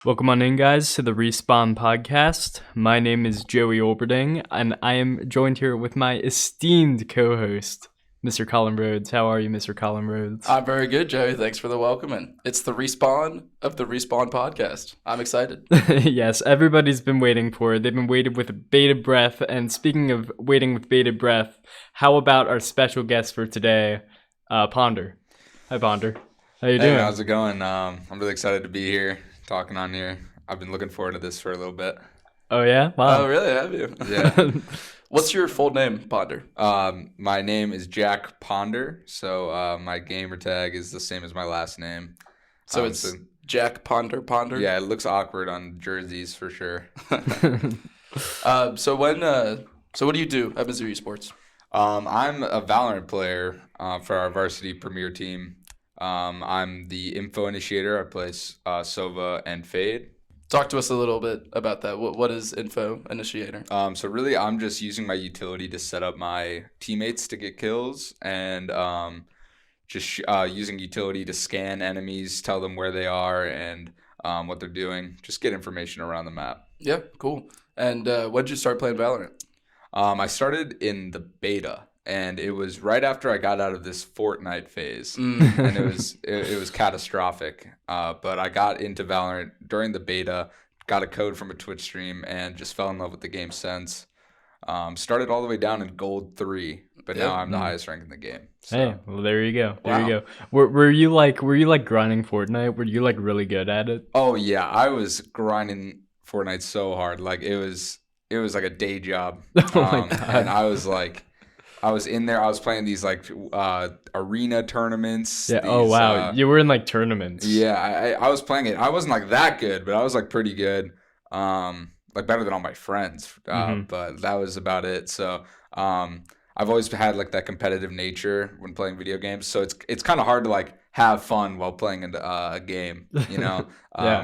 Welcome on in, guys, to the Respawn podcast. My name is Joey Olberding, and I am joined here with my esteemed co-host, Mr. Colin Rhoads. How are you, Mr. Colin Rhoads? I'm very good, Joey. Thanks for the welcoming. It's the respawn of the Respawn podcast. I'm excited. Yes, everybody's been waiting for it. They've been waiting with bated breath. And speaking of waiting with bated breath, how about our special guest for today, Ponder? Hi, Ponder. How you doing? Hey, how's it going? I'm really excited to be here, talking on here. I've been looking forward to this for a little bit. Oh, yeah? Wow. Oh, really? Have you? Yeah. What's your full name, Ponder? My name is Jack Ponder, so my gamer tag is the same as my last name. So it's Jack Ponder. Yeah, it looks awkward on jerseys for sure. So what do you do at Mizzou Esports? I'm a VALORANT player for our varsity premier team. I'm the info initiator. I play Sova and Fade. Talk to us a little bit about that. What is info initiator? So really, I'm just using my utility to set up my teammates to get kills, and using utility to scan enemies, tell them where they are and what they're doing, just get information around the map. Yeah, cool. And when did you start playing Valorant? I started in the beta, and it was right after I got out of this Fortnite phase, and it was catastrophic. But I got into Valorant during the beta, got a code from a Twitch stream, and just fell in love with the game since. Started all the way down in Gold 3, but now I'm the highest rank in the game. So. Hey, well, there you go. There you go. Were you like grinding Fortnite? Were you like really good at it? Oh yeah, I was grinding Fortnite so hard, like it was like a day job. Oh my God. And I was in there. I was playing these like arena tournaments. Yeah. Oh wow, you were in like tournaments. Yeah, I was playing it. I wasn't like that good, but I was like pretty good. Like better than all my friends. But that was about it. So I've always had like that competitive nature when playing video games. So it's kind of hard to like have fun while playing a game, you know,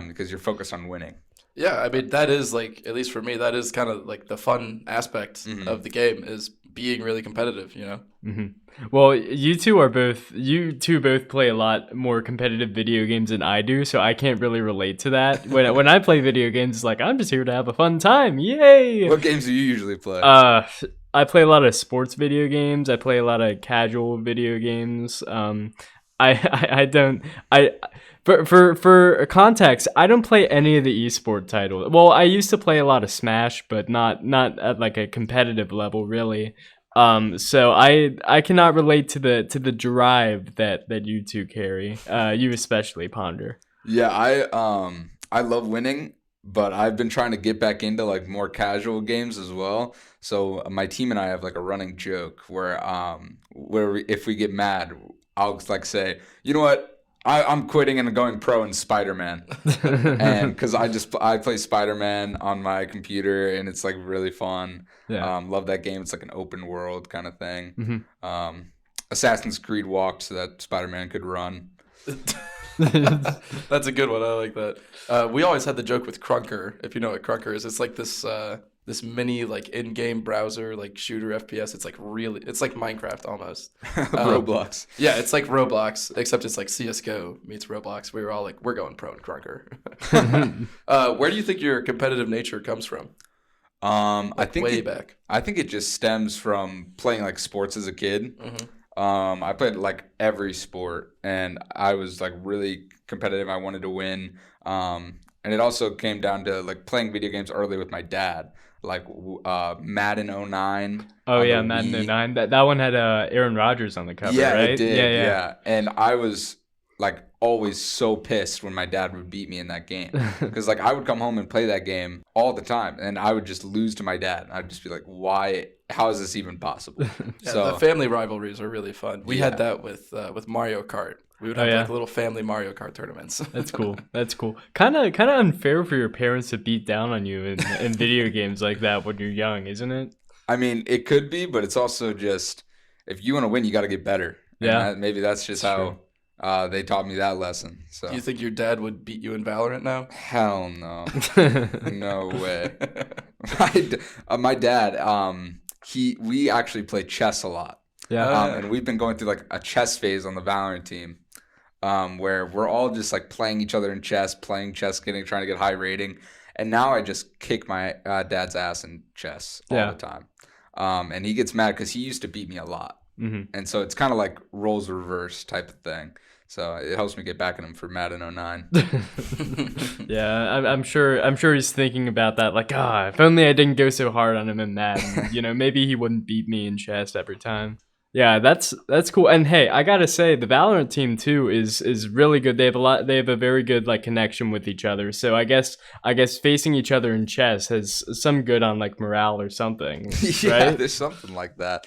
because you're focused on winning. Yeah, I mean, that is like, at least for me, that is kind of like the fun aspect of the game is being really competitive, you know? Mm-hmm. Well, you two both play a lot more competitive video games than I do, so I can't really relate to that. When I play video games, it's like, I'm just here to have a fun time. Yay! What games do you usually play? I play a lot of sports video games. I play a lot of casual video games. For context, I don't play any of the esport titles. Well, I used to play a lot of Smash, but not at like a competitive level, really. So I cannot relate to the drive that you two carry. You especially, Ponder. Yeah, I love winning, but I've been trying to get back into like more casual games as well. So my team and I have like a running joke where if we get mad, I'll like say, you know what? I'm quitting and going pro in Spider-Man, and because I play Spider-Man on my computer and it's like really fun. Yeah. Love that game. It's like an open world kind of thing. Assassin's Creed walked so that Spider-Man could run. That's a good one. I like that. We always had the joke with Crunker. If you know what Crunker is, it's like this mini like in-game browser like shooter FPS. It's like Minecraft almost. Roblox. Yeah, it's like Roblox, except it's like CS:GO meets Roblox. We were all like, we're going pro in Crunker. Where do you think your competitive nature comes from? I think way back. I think it just stems from playing like sports as a kid. I played like every sport, and I was like really competitive. I wanted to win. And it also came down to like playing video games early with my dad, like Madden 09. Oh yeah, Madden 09. That one had Aaron Rodgers on the cover, yeah, right? It did. Yeah. And I was like always so pissed when my dad would beat me in that game, because like I would come home and play that game all the time, and I would just lose to my dad. I'd just be like, why? How is this even possible? Yeah, so the family rivalries are really fun. We had that with Mario Kart. We would have like little family Mario Kart tournaments. That's cool. That's cool. Kind of unfair for your parents to beat down on you in video games like that when you're young, isn't it? I mean, it could be, but it's also just if you want to win, you got to get better. Yeah, and maybe that's just how they taught me that lesson. So, do you think your dad would beat you in Valorant now? Hell no, no way. My dad, we actually play chess a lot. Yeah, and we've been going through like a chess phase on the Valorant team. where we're all just like playing each other in chess, trying to get high rating. And now I just kick my dad's ass in chess all the time. And he gets mad because he used to beat me a lot. And so it's kind of like roles reverse type of thing. So it helps me get back at him for Madden 09. Yeah, I'm sure he's thinking about that. Like, if only I didn't go so hard on him in Madden. Maybe he wouldn't beat me in chess every time. Yeah, that's cool. And hey, I gotta say, the Valorant team too is really good. They have a very good like connection with each other. So I guess facing each other in chess has some good on like morale or something. Yeah, right? there's something like that.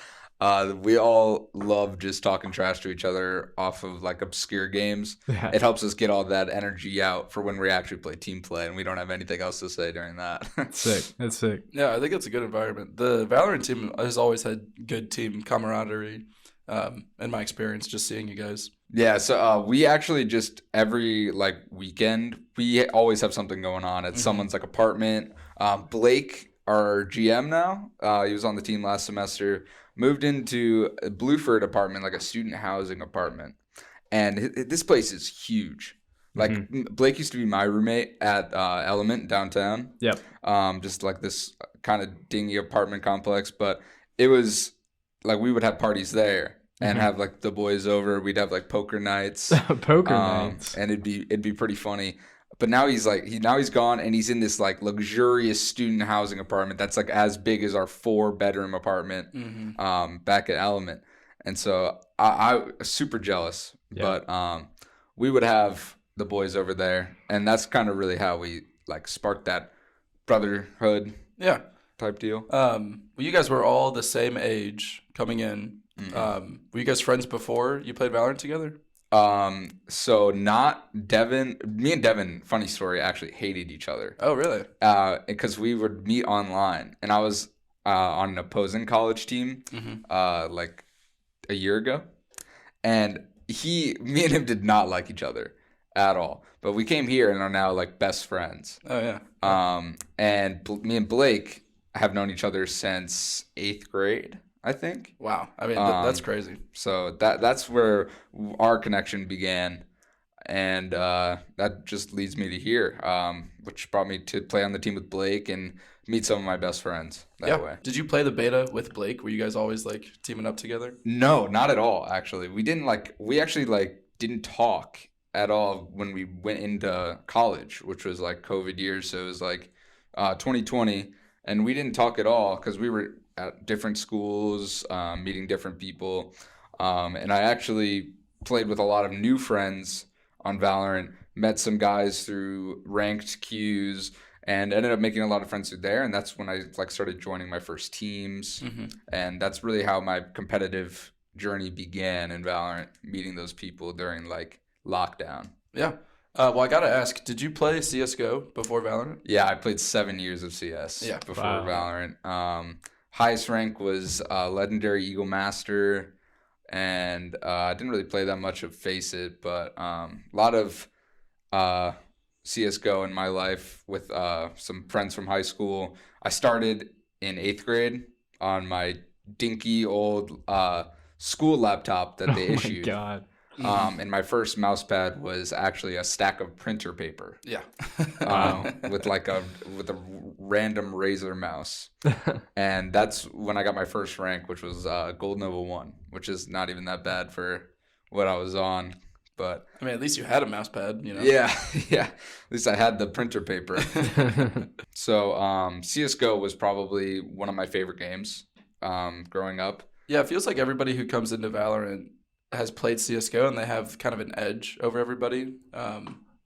We all love just talking trash to each other off of like obscure games. Yeah. It helps us get all that energy out for when we actually play team play and we don't have anything else to say during that. Sick. That's sick. Yeah, I think it's a good environment. The Valorant team has always had good team camaraderie. In my experience, just seeing you guys. Yeah, so we actually just every like weekend we always have something going on at someone's like apartment. Blake, our GM now, he was on the team last semester. Moved into a Blueford apartment, like a student housing apartment. And this place is huge. Like Blake used to be my roommate at Element downtown. Yep. Just like this kind of dingy apartment complex. But it was like we would have parties there and have like the boys over. We'd have like poker nights. Nights. And it'd be pretty funny. But now he's gone and he's in this like luxurious student housing apartment that's like as big as our 4-bedroom apartment back at Element. And so I was super jealous. Yeah. But we would have the boys over there, and that's kind of really how we like sparked that brotherhood type deal. Well, you guys were all the same age coming in. Were you guys friends before you played Valorant together? So not Devin. Me and Devin, funny story, actually hated each other. Oh, really? Because we would meet online, and I was on an opposing college team, like a year ago, and me and him did not like each other at all. But we came here and are now like best friends. Oh yeah. And me and Blake have known each other since 8th grade. I think. Wow. I mean, that's crazy. So that's where our connection began. And that just leads me to here, which brought me to play on the team with Blake and meet some of my best friends that way. Did you play the beta with Blake? Were you guys always like teaming up together? No, not at all, actually. We actually didn't talk at all when we went into college, which was like COVID years. So it was like 2020. And we didn't talk at all because we were at different schools, meeting different people. And I actually played with a lot of new friends on Valorant, met some guys through ranked queues, and ended up making a lot of friends through there. And that's when I started joining my first teams. And that's really how my competitive journey began in Valorant, meeting those people during lockdown. Yeah. Well, I got to ask, did you play CSGO before Valorant? Yeah, I played 7 years of CS before Valorant. Highest rank was Legendary Eagle Master, and I didn't really play that much of Face It, but a lot of CSGO in my life with some friends from high school. I started in 8th grade on my dinky old school laptop that they issued. Oh my God. And my first mouse pad was actually a stack of printer paper. Yeah. With a random Razer mouse. And that's when I got my first rank, which was Gold Nova 1, which is not even that bad for what I was on. But I mean, at least you had a mouse pad, you know? Yeah. At least I had the printer paper. So CSGO was probably one of my favorite games growing up. Yeah, it feels like everybody who comes into Valorant has played CSGO and they have kind of an edge over everybody.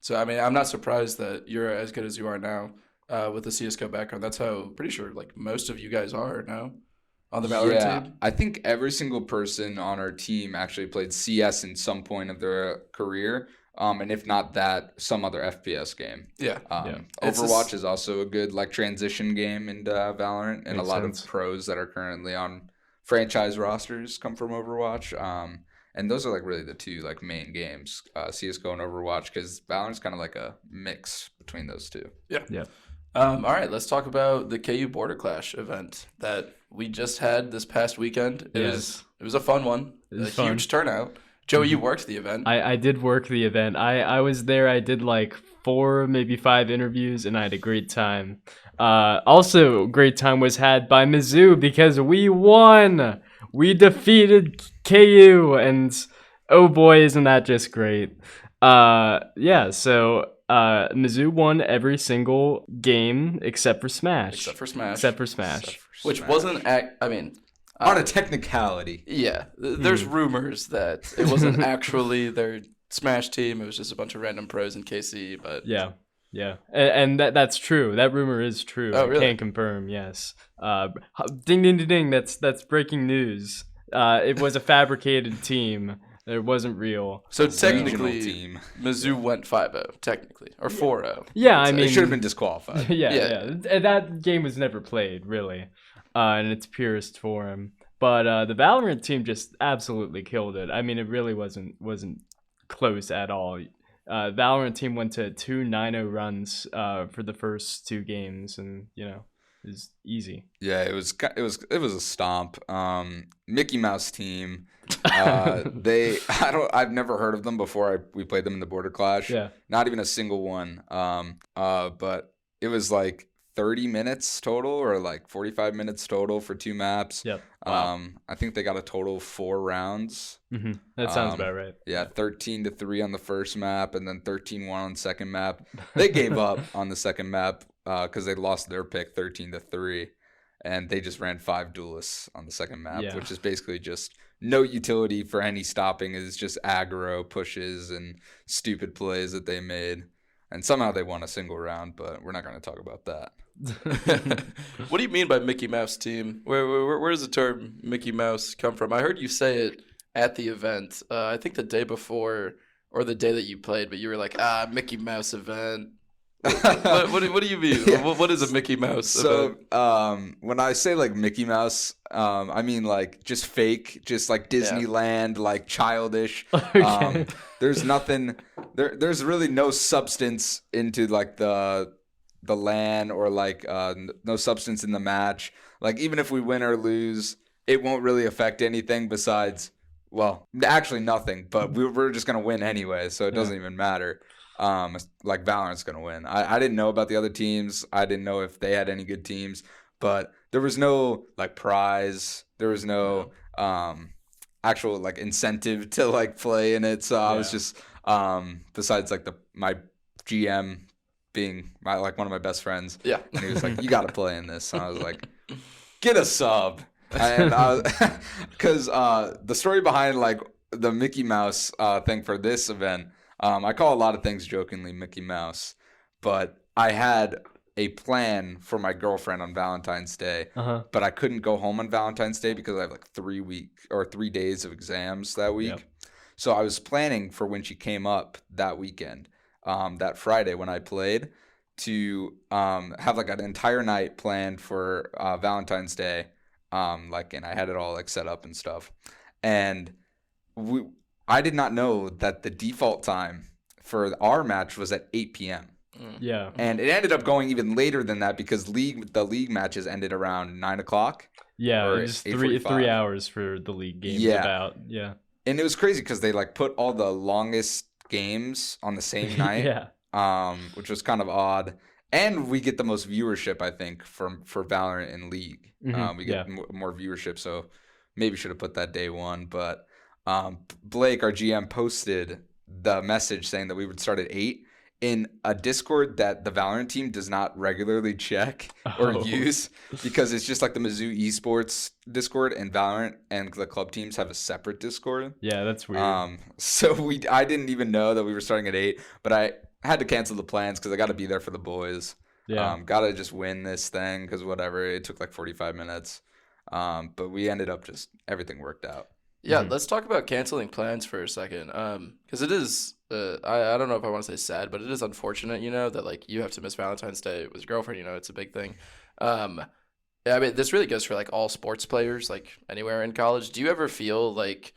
So, I mean, I'm not surprised that you're as good as you are now with the CSGO background. That's how, pretty sure, most of you guys are now on the Valorant team. I think every single person on our team actually played CS in some point of their career. And if not that, some other FPS game. Yeah. Overwatch is also a good transition game into Valorant. And Makes a lot sense. of pros that are currently on franchise rosters come from Overwatch. And those are really the two main games, CSGO and Overwatch, because Valorant's kind of like a mix between those two. Yeah. All right, let's talk about the KU Border Clash event that we just had this past weekend. It was a fun one, It was a fun. huge turnout. Joey, you worked the event. I did work the event. I was there. I did like 4, maybe 5 interviews, and I had a great time. Also, great time was had by Mizzou because we won. We defeated KU, and oh boy, isn't that just great? Yeah. So Mizzou won every single game except for Smash. Except for Smash. Which Smash. wasn't. I mean. On a technicality. Yeah, there's rumors that it wasn't actually their Smash team. It was just a bunch of random pros in KC. But Yeah, and that's true. That rumor is true. Oh, really? I can confirm. Yes. Ding ding ding ding. That's breaking news. It was a fabricated team. It wasn't real. So Regional technically, team. Mizzou went 5-0, technically, or 4-0. Yeah, I They mean, should have been disqualified. yeah. That game was never played, really, in its purest form. But the Valorant team just absolutely killed it. I mean, it really wasn't close at all. Valorant team went to 2 9-0 runs for the first 2 games, and it was easy. Yeah, it was a stomp. Mickey Mouse team. I've never heard of them before we played them in the Border Clash. Yeah. Not even a single one. But it was like 30 minutes total or like 45 minutes total for 2 maps. Yep. Wow. I think they got a total of 4 rounds. That sounds about right. Yeah, 13-3 on the first map and then 13-1 on the second map. They gave up on the second map because they lost their pick 13-3, and they just ran 5 duelists on the second map, Yeah. which is basically just no utility for any stopping. It's just aggro pushes and stupid plays that they made. And somehow they won a single round, but we're not going to talk about that. What do you mean by Mickey Mouse team? Where does the term Mickey Mouse come from? I heard you say it at the event. I think the day before or the day that you played, but you were like, Mickey Mouse event. What do you mean? Yeah. What is a Mickey Mouse event? So when I say like Mickey Mouse, I mean like just fake, just like Disneyland, like childish. Okay. There's nothing. There's really no substance into like the LAN or like no substance in the match. Like even if we win or lose, it won't really affect anything besides, well, actually nothing. But we're just gonna win anyway, so it doesn't even matter. Like Valorant's gonna win. I didn't know about the other teams. I didn't know if they had any good teams, but there was no like prize. There was no actual like incentive to like play in it. So I was just besides like my GM being one of my best friends. Yeah. And he was like, "You got to play in this." And I was like, "Get a sub." And because the story behind like the Mickey Mouse thing for this event. I call a lot of things jokingly Mickey Mouse, but I had a plan for my girlfriend on Valentine's Day, but I couldn't go home on Valentine's Day because I have like 3 days of exams that week. Yep. So I was planning for when she came up that weekend, that Friday when I played, to have like an entire night planned for Valentine's Day, and I had it all like set up and stuff, and I did not know that the default time for our match was at 8 p.m. Yeah. And it ended up going even later than that because the league matches ended around 9 o'clock. Yeah, or it was 8:45. 3 hours for the league games. Yeah. Yeah. And it was crazy because they like put all the longest games on the same night, Yeah. which was kind of odd. And we get the most viewership, I think, for Valorant in League. We get more viewership, so maybe should have put that day one, but. Blake, our GM, posted the message saying that we would start at 8 in a Discord that the Valorant team does not regularly check or use because it's just like the Mizzou Esports Discord, and Valorant and the club teams have a separate Discord. Yeah, that's weird. So I didn't even know that we were starting at 8, but I had to cancel the plans because I got to be there for the boys. Yeah. Got to just win this thing because whatever, it took like 45 minutes. But we ended up just everything worked out. Yeah, let's talk about canceling plans for a second. Because it is, I don't know if I want to say sad, but it is unfortunate, that like you have to miss Valentine's Day with your girlfriend. It's a big thing. I mean, this really goes for like all sports players, like anywhere in college. Do you ever feel like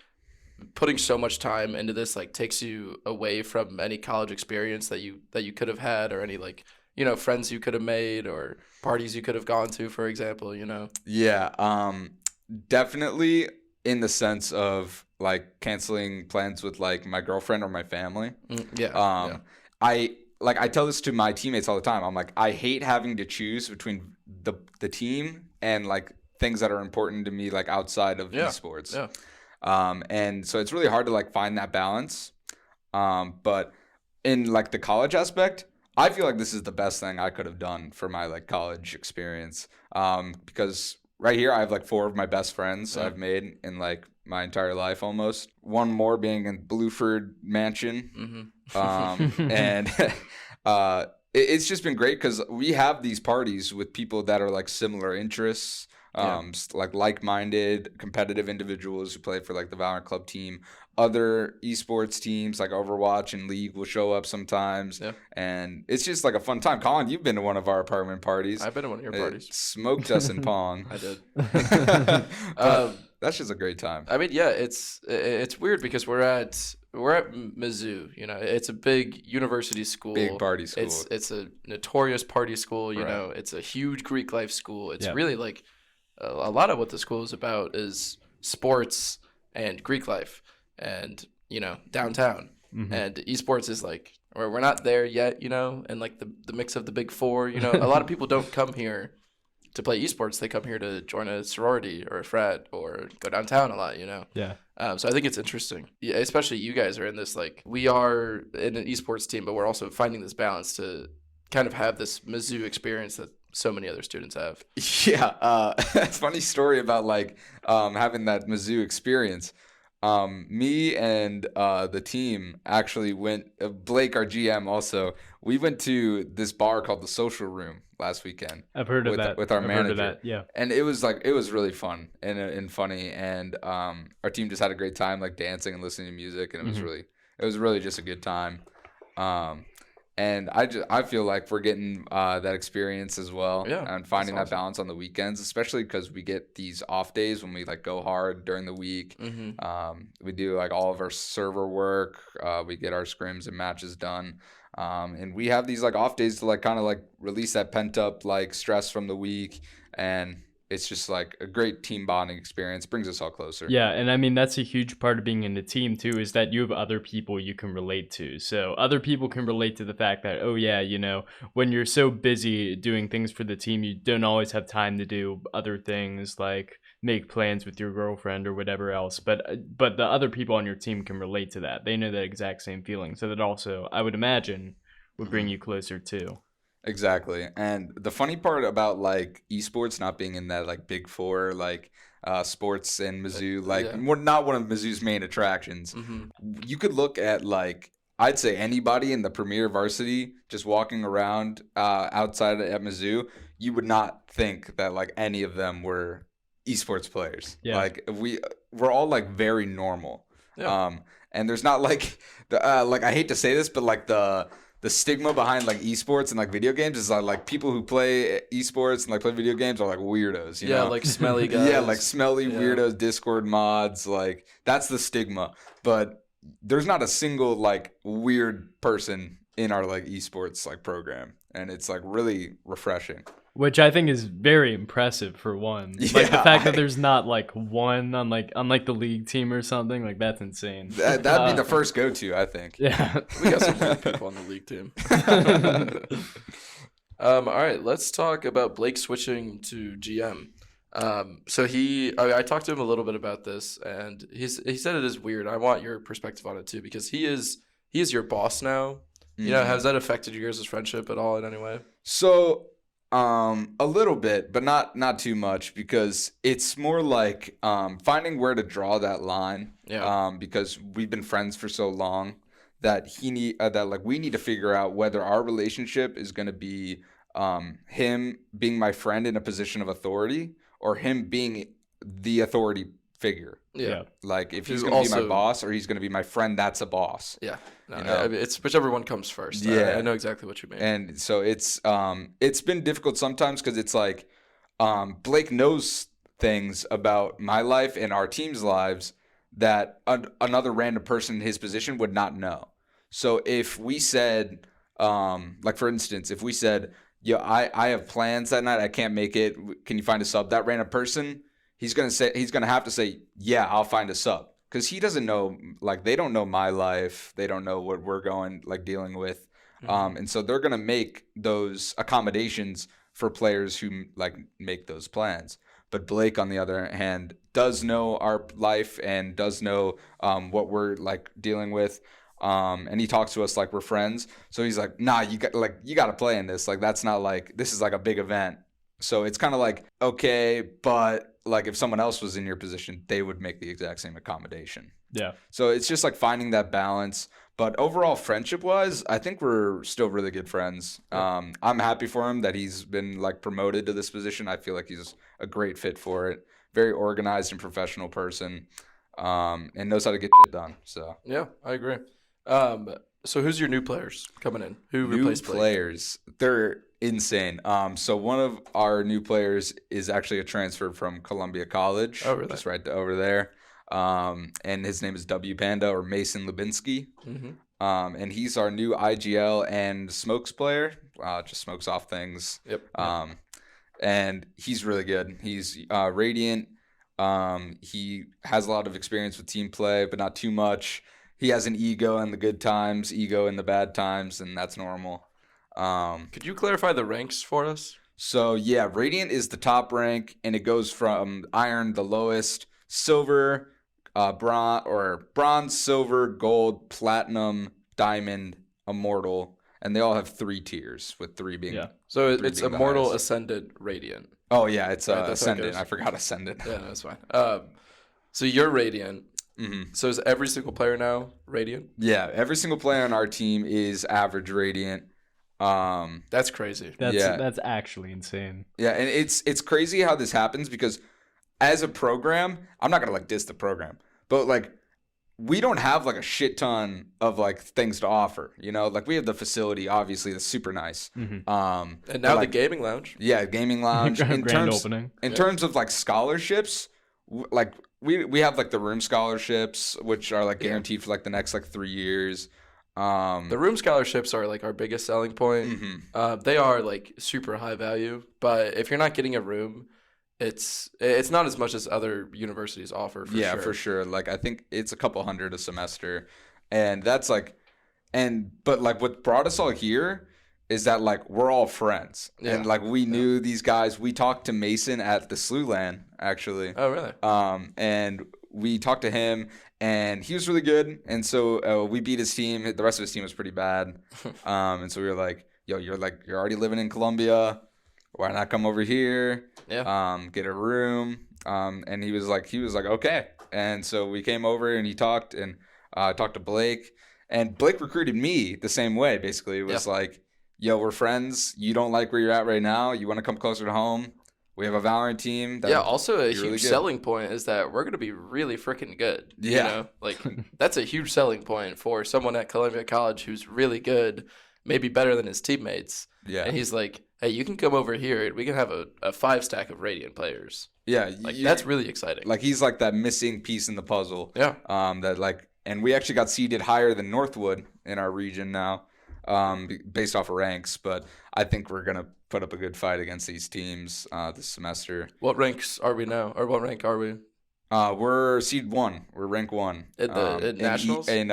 putting so much time into this like takes you away from any college experience that you could have had, or any like friends you could have made, or parties you could have gone to, for example? Yeah, definitely. in the sense of like canceling plans with like my girlfriend or my family. I tell this to my teammates all the time. I'm like, I hate having to choose between the team and like things that are important to me, like outside of esports. And so it's really hard to like find that balance. But in like the college aspect, I feel like this is the best thing I could have done for my like college experience. Because right here, I have like 4 of my best friends I've made in like my entire life almost. One more being in Blueford Mansion. And it's just been great because we have these parties with people that are like similar interests, like like-minded, competitive individuals who play for like the Valorant Club team. Other esports teams like Overwatch and League will show up sometimes, and it's just like a fun time. Colin, you've been to one of our apartment parties. I've been to one of your parties. Smoked us in Pong. I did. That's just a great time. I mean, yeah, it's weird because we're at Mizzou. You know, it's a big university school, big party school. It's a notorious party school. You know, it's a huge Greek life school. It's really like a lot of what the school is about is sports and Greek life. And, you know, downtown. And esports is like, we're not there yet, you know, and like the mix of the big 4, you know, a lot of people don't come here to play esports. They come here to join a sorority or a frat or go downtown a lot, you know. So I think it's interesting, especially you guys are in this, like, we are in an esports team, but we're also finding this balance to kind of have this Mizzou experience that so many other students have. Funny story about like having that Mizzou experience. Me and the team actually went, Blake, our GM, also, we went to this bar called the Social Room last weekend. I've heard of that. With our manager. Heard of that, yeah. And it was really fun and funny. And our team just had a great time, like dancing and listening to music. And it was really just a good time. And I feel like we're getting that experience as well, and finding that balance on the weekends, especially because we get these off days when we like go hard during the week. We do like all of our server work. We get our scrims and matches done, and we have these like off days to like kind of like release that pent up like stress from the week, and it's just like a great team bonding experience. Brings us all closer. Yeah, and I mean, that's a huge part of being in a team too, is that you have other people you can relate to. So other people can relate to the fact that, oh yeah, you know, when you're so busy doing things for the team, you don't always have time to do other things like make plans with your girlfriend or whatever else. But the other people on your team can relate to that. They know that exact same feeling. So that also, I would imagine, would bring you closer too. Exactly. And the funny part about like esports not being in that like big 4 like sports in Mizzou, like not one of Mizzou's main attractions. You could look at like, I'd say anybody in the premier varsity just walking around outside at Mizzou, you would not think that like any of them were esports players. Like we're all like very normal. And there's not like like, I hate to say this, but like the stigma behind like esports and like video games is like people who play esports and like play video games are like weirdos, you know? Like smelly guys. Like smelly weirdos, Discord mods, like that's the stigma. But there's not a single like weird person in our like esports like program, and it's like really refreshing. Which I think is very impressive for one. Like the fact that there's not like one on like the league team or something, like that's insane. That'd be the first go-to, I think. Yeah. We got some good people on the league team. All right, let's talk about Blake switching to GM. So I talked to him a little bit about this, and he said it is weird. I want your perspective on it too, because he is your boss now. You know, has that affected you guys' friendship at all in any way? So a little bit, but not too much, because it's more like finding where to draw that line. Because we've been friends for so long that we need to figure out whether our relationship is going to be him being my friend in a position of authority or him being the authority figure. Like if he's going to be my boss or he's going to be my friend that's a boss. You know? I mean, it's whichever one comes first. I know exactly what you mean. And so it's been difficult sometimes because it's like Blake knows things about my life and our team's lives that another random person in his position would not know. So if we said, like for instance, if we said, I have plans that night, I can't make it, can you find a sub? That random person, he's gonna have to say, yeah, I'll find a sub, because he doesn't know, like, they don't know my life, they don't know what we're dealing with, and so they're gonna make those accommodations for players who like make those plans. But Blake, on the other hand, does know our life and does know what we're like dealing with. And he talks to us like we're friends. So he's like, nah, you got to play in this. Like, that's not like, this is like a big event. So it's kind of like, okay, but like if someone else was in your position, they would make the exact same accommodation. Yeah. So it's just like finding that balance. But overall, friendship wise, I think we're still really good friends. I'm happy for him that he's been like promoted to this position. I feel like he's a great fit for it. Very organized and professional person, and knows how to get shit done. So yeah, I agree. So who's your new players coming in? Who replaced Blake? Players? They're insane. So one of our new players is actually a transfer from Columbia College. Oh, really? Just right over there. And his name is W Panda, or Mason Lubinsky. And he's our new IGL and smokes player. Just smokes off things. Yep. And he's really good. He's radiant. He has a lot of experience with team play, but not too much. He has an ego in the good times, ego in the bad times, and that's normal. Could you clarify the ranks for us? So yeah, Radiant is the top rank, and it goes from Iron, the lowest, Silver, bronze, silver, gold, platinum, diamond, immortal, and they all have 3 tiers, with 3 being. Yeah. So it's being the immortal, highest. ascendant, radiant. Oh yeah, it's Right, that's how it ascendant. goes. I forgot ascendant. Yeah, no, that's fine. So you're radiant. Mm-hmm. So is every single player now radiant? Yeah, every single player on our team is average radiant. That's crazy. That's actually insane. Yeah, and it's crazy how this happens, because as a program, I'm not gonna like diss the program, but like we don't have like a shit ton of like things to offer. You know, like we have the facility, obviously, that's super nice. And now like, the gaming lounge. Yeah, gaming lounge. Grand opening. In terms of like scholarships, like we have like the room scholarships, which are like guaranteed for like the next like 3 years. The room scholarships are like our biggest selling point. They are like super high value, but if you're not getting a room, it's not as much as other universities offer. For sure. Like I think it's a couple hundred a semester, and that's like, but like what brought us all here is that like we're all friends, and like we knew these guys. We talked to Mason at the SLU actually. Oh really? And we talked to him, and he was really good, and so we beat his team. The rest of his team was pretty bad, and so we were like, "Yo, you're already living in Columbia. Why not come over here? Get a room." And he was like, okay. And so we came over, and he talked, and talked to Blake, and Blake recruited me the same way. Basically, it was like, "Yo, we're friends. You don't like where you're at right now. You want to come closer to home. We have a Valorant team." Also a huge really selling point is that we're going to be really freaking good. Yeah. You know? Like, that's a huge selling point for someone at Columbia College who's really good, maybe better than his teammates. Yeah. And he's like, hey, you can come over here. We can have a 5-stack of Radiant players. Yeah. Like, that's really exciting. Like, he's like that missing piece in the puzzle. Yeah. That like, and we actually got seeded higher than Northwood in our region now, based off of ranks. But I think we're going to put up a good fight against these teams this semester. What ranks are we now? Or what rank are we? We're seed 1. We're rank 1. At nationals? In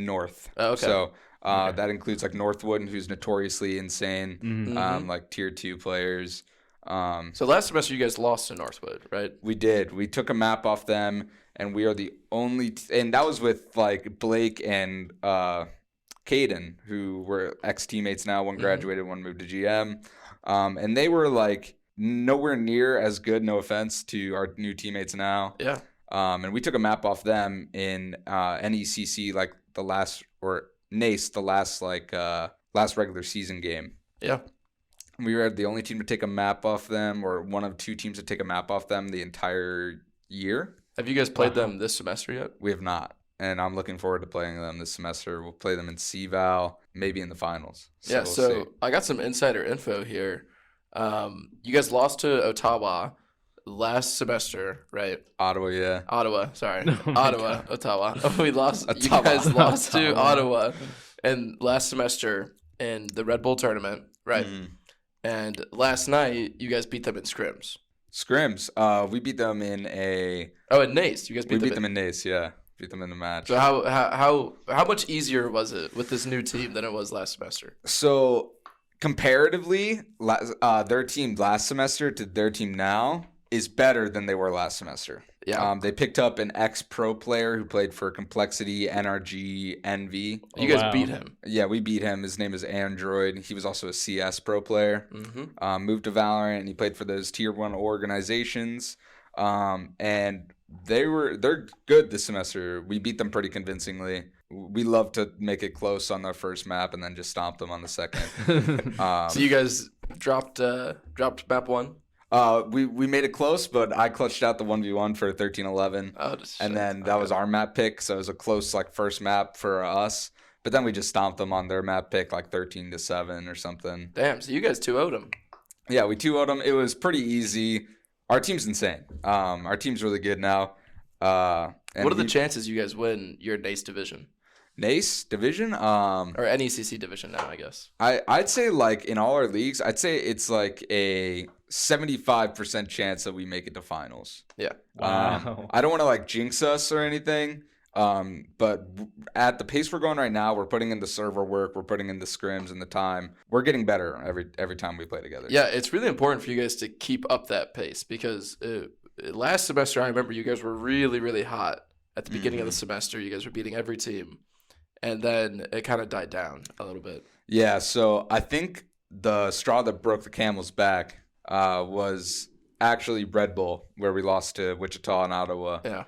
North. Oh, okay. So that includes like Northwood, who's notoriously insane, like tier 2 players. So last semester you guys lost to Northwood, right? We did. We took a map off them, and we are the only and that was with like Blake and Caden, who were ex-teammates now. One graduated, one moved to GM. And they were like nowhere near as good, no offense to our new teammates now. Yeah. And we took a map off them in NECC, like the last, or NACE, the last last regular season game. Yeah. We were the only team to take a map off them, or one of 2 teams to take a map off them the entire year. Have you guys played them this semester yet? We have not, and I'm looking forward to playing them this semester. We'll play them in CVAL, maybe in the finals. So we'll see. I got some insider info here. You guys lost to Ottawa last semester, right? Ottawa, Sorry. Oh Ottawa, Ottawa. You Ottawa. guys lost to Ottawa and last semester in the Red Bull tournament, right? And last night you guys beat them in scrims. Scrims. We beat them in a. Oh, and Nace. You guys We beat them in Nace. Yeah, beat them in the match. So how much easier was it with this new team than it was last semester? So comparatively, their team last semester to their team now is better than they were last semester. Yeah. They picked up an ex-pro player who played for Complexity, NRG, Envy. You guys beat him. Yeah, we beat him. His name is Android. He was also a CS pro player. Moved to Valorant, and he played for those tier 1 organizations. And they're good this semester. We beat them pretty convincingly. We love to make it close on the first map and then just stomp them on the second. So you guys dropped map 1? We made it close, but I clutched out the 1v1 for 13-11. And then that was our map pick, so it was a close first map for us. But then we just stomped them on their map pick 13-7 or something. Damn, so you guys 2-0'd them. Yeah, we 2-0'd them. It was pretty easy. Our team's insane. Our team's really good now. What are the chances you guys win your NACE division? NACE division? Or NECC division now, I guess. I'd say in all our leagues, I'd say it's a 75% chance that we make it to finals. Yeah. Wow. I don't want to jinx us or anything. But at the pace we're going right now, we're putting in the server work, we're putting in the scrims and the time. We're getting better every time we play together. Yeah, it's really important for you guys to keep up that pace because last semester I remember you guys were really, really hot at the beginning of the semester. You guys were beating every team. And then it kind of died down a little bit. Yeah, so I think the straw that broke the camel's back was actually Red Bull, where we lost to Wichita and Ottawa. Yeah.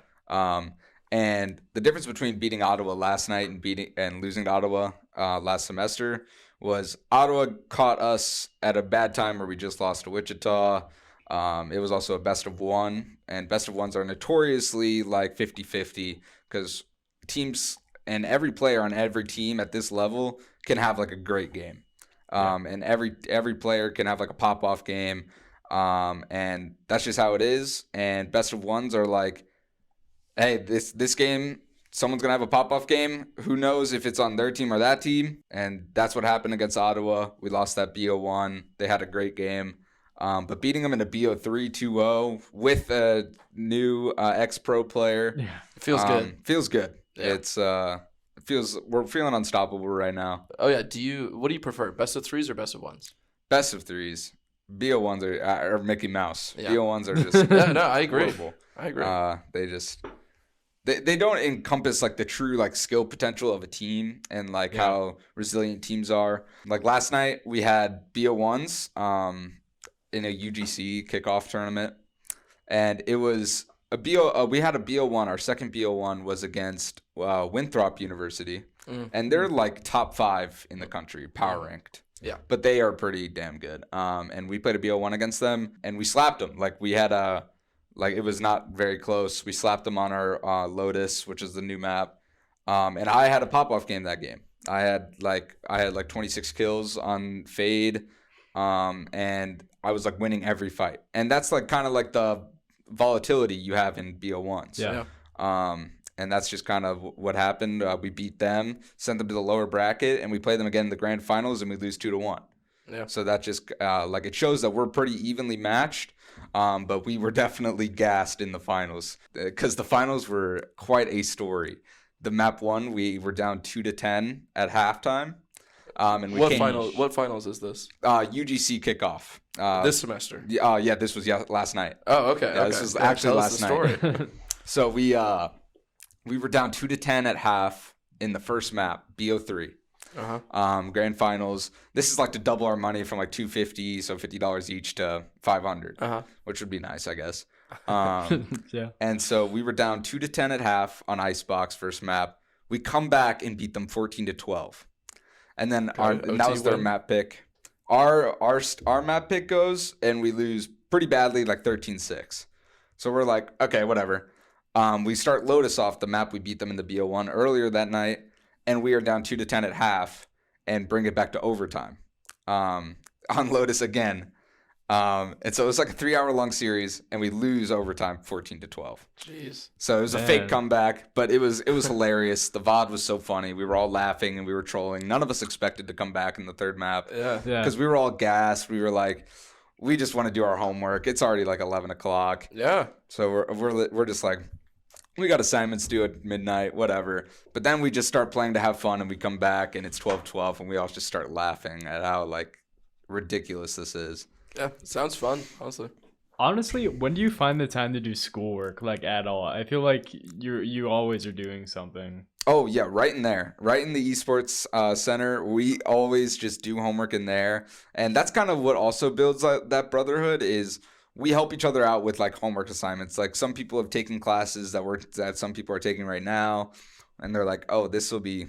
And the difference between beating Ottawa last night and losing to Ottawa last semester was Ottawa caught us at a bad time where we just lost to Wichita. It was also a best of one, and best of ones are notoriously 50-50 because teams and every player on every team at this level can have a great game. And every player can have a pop-off game. And that's just how it is. And best of ones are hey, this game, someone's going to have a pop-off game. Who knows if it's on their team or that team? And that's what happened against Ottawa. We lost that BO1. They had a great game. But beating them in a BO3 2-0 with a new ex-pro player. Yeah. Feels good. Feels good. Yeah. We're feeling unstoppable right now. Oh yeah. What do you prefer? Best of 3s or best of 1s? Best of 3s. BO1s are Mickey Mouse. Yeah. BO1s are just Yeah, no, I agree. horrible. I agree. They don't encompass the true skill potential of a team and how resilient teams are. Last night we had BO1s in a UGC kickoff tournament, and it was we had a BO1. Our second BO1 was against Winthrop University, and they're top 5 in the country, power ranked. Yeah, but they are pretty damn good. And we played a BO1 against them, and we slapped them. We had it was not very close. We slapped them on our Lotus, which is the new map. And I had a pop-off game that game. I had 26 kills on Fade, and I was winning every fight. And that's kind of the volatility you have in BO1s. Yeah. And that's just kind of what happened. We beat them, sent them to the lower bracket, and we play them again in the grand finals, and we lose 2-1. Yeah. So that just it shows that we're pretty evenly matched, but we were definitely gassed in the finals because the finals were quite a story. The map 1, we were down 2-10 at halftime. And we What finals is this? UGC kickoff. This semester. Yeah, this was last night. Oh, okay. Yeah, okay. This was actually last night. Story. So we were down 2-10 at half in the first map, BO3. Grand finals. This is to double our money from $250, so $50 each to $500, which would be nice, I guess. Yeah. And so we were down 2-10 at half on Icebox first map. We come back and beat them 14-12, and then that was their map pick. Our map pick goes and we lose pretty badly, 13-6. So we're okay, whatever. We start Lotus off the map. We beat them in the BO1 earlier that night, and we are down 2-10 at half and bring it back to overtime on Lotus again. And so it was a 3-hour-long series, and we lose overtime 14-12. Jeez. So it was a fake comeback, but it was hilarious. The VOD was so funny. We were all laughing and we were trolling. None of us expected to come back in the third map. Yeah. Because we were all gassed. We were we just want to do our homework. It's already like 11 o'clock. Yeah. So we're just like, we got assignments due at midnight, whatever. But then we just start playing to have fun, and we come back, and it's 12:12, and we all just start laughing at how like ridiculous this is. Yeah. Sounds fun, honestly. Honestly, when do you find the time to do schoolwork, like, at all? I feel like you always are doing something. Oh yeah, right in there, right in the esports center. We always just do homework in there, and that's kind of what also builds that brotherhood. Is we help each other out with like homework assignments. Like some people have taken classes that some people are taking right now, and they're like, oh, this will be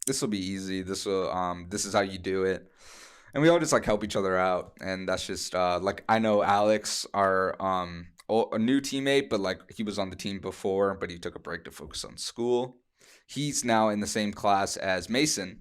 easy. This is how you do it. And we all just like help each other out, and that's just like I know Alex, our a new teammate, but like he was on the team before, but he took a break to focus on school. He's now in the same class as Mason,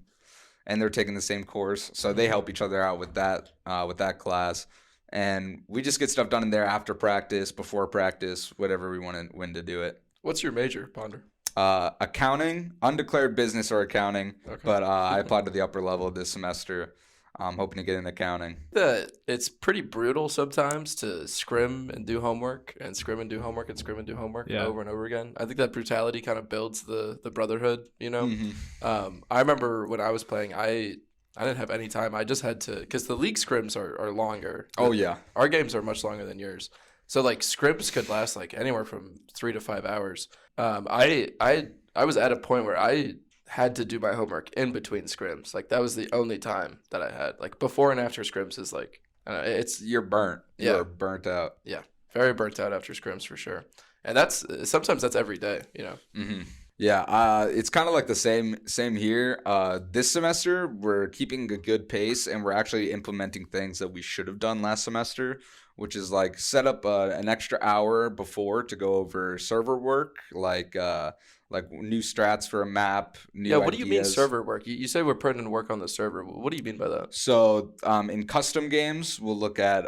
and they're taking the same course, so they help each other out with that class, and we just get stuff done in there after practice, before practice, whatever we want to when to do it. What's your major, Ponder? Accounting, undeclared business or accounting, Okay. but I applied to the upper level this semester. I'm hoping to get in accounting. That it's pretty brutal sometimes to scrim and do homework and scrim and do homework and scrim and do homework Yeah. over and over again. I think that brutality kind of builds the brotherhood, you know? Mhm. I remember when I was playing, I didn't have any time. I just had to, because the league scrims are longer. Oh yeah. Our games are much longer than yours. So like scrims could last like anywhere from 3 to 5 hours. I was at a point where I had to do my homework in between scrims. Like that was the only time that I had. Like before and after scrims is like, I don't know, it's You're burnt. Yeah. You're burnt out. very burnt out after scrims for sure. And sometimes that's every day, you know? Mm-hmm. Yeah, it's kind of like the same here. This semester, we're keeping a good pace, and we're actually implementing things that we should have done last semester, which is like set up an extra hour before to go over server work, like new strats for a map, new What do you mean ideas. server work? You say we're putting in work on the server. What do you mean by that? So in custom games, we'll look at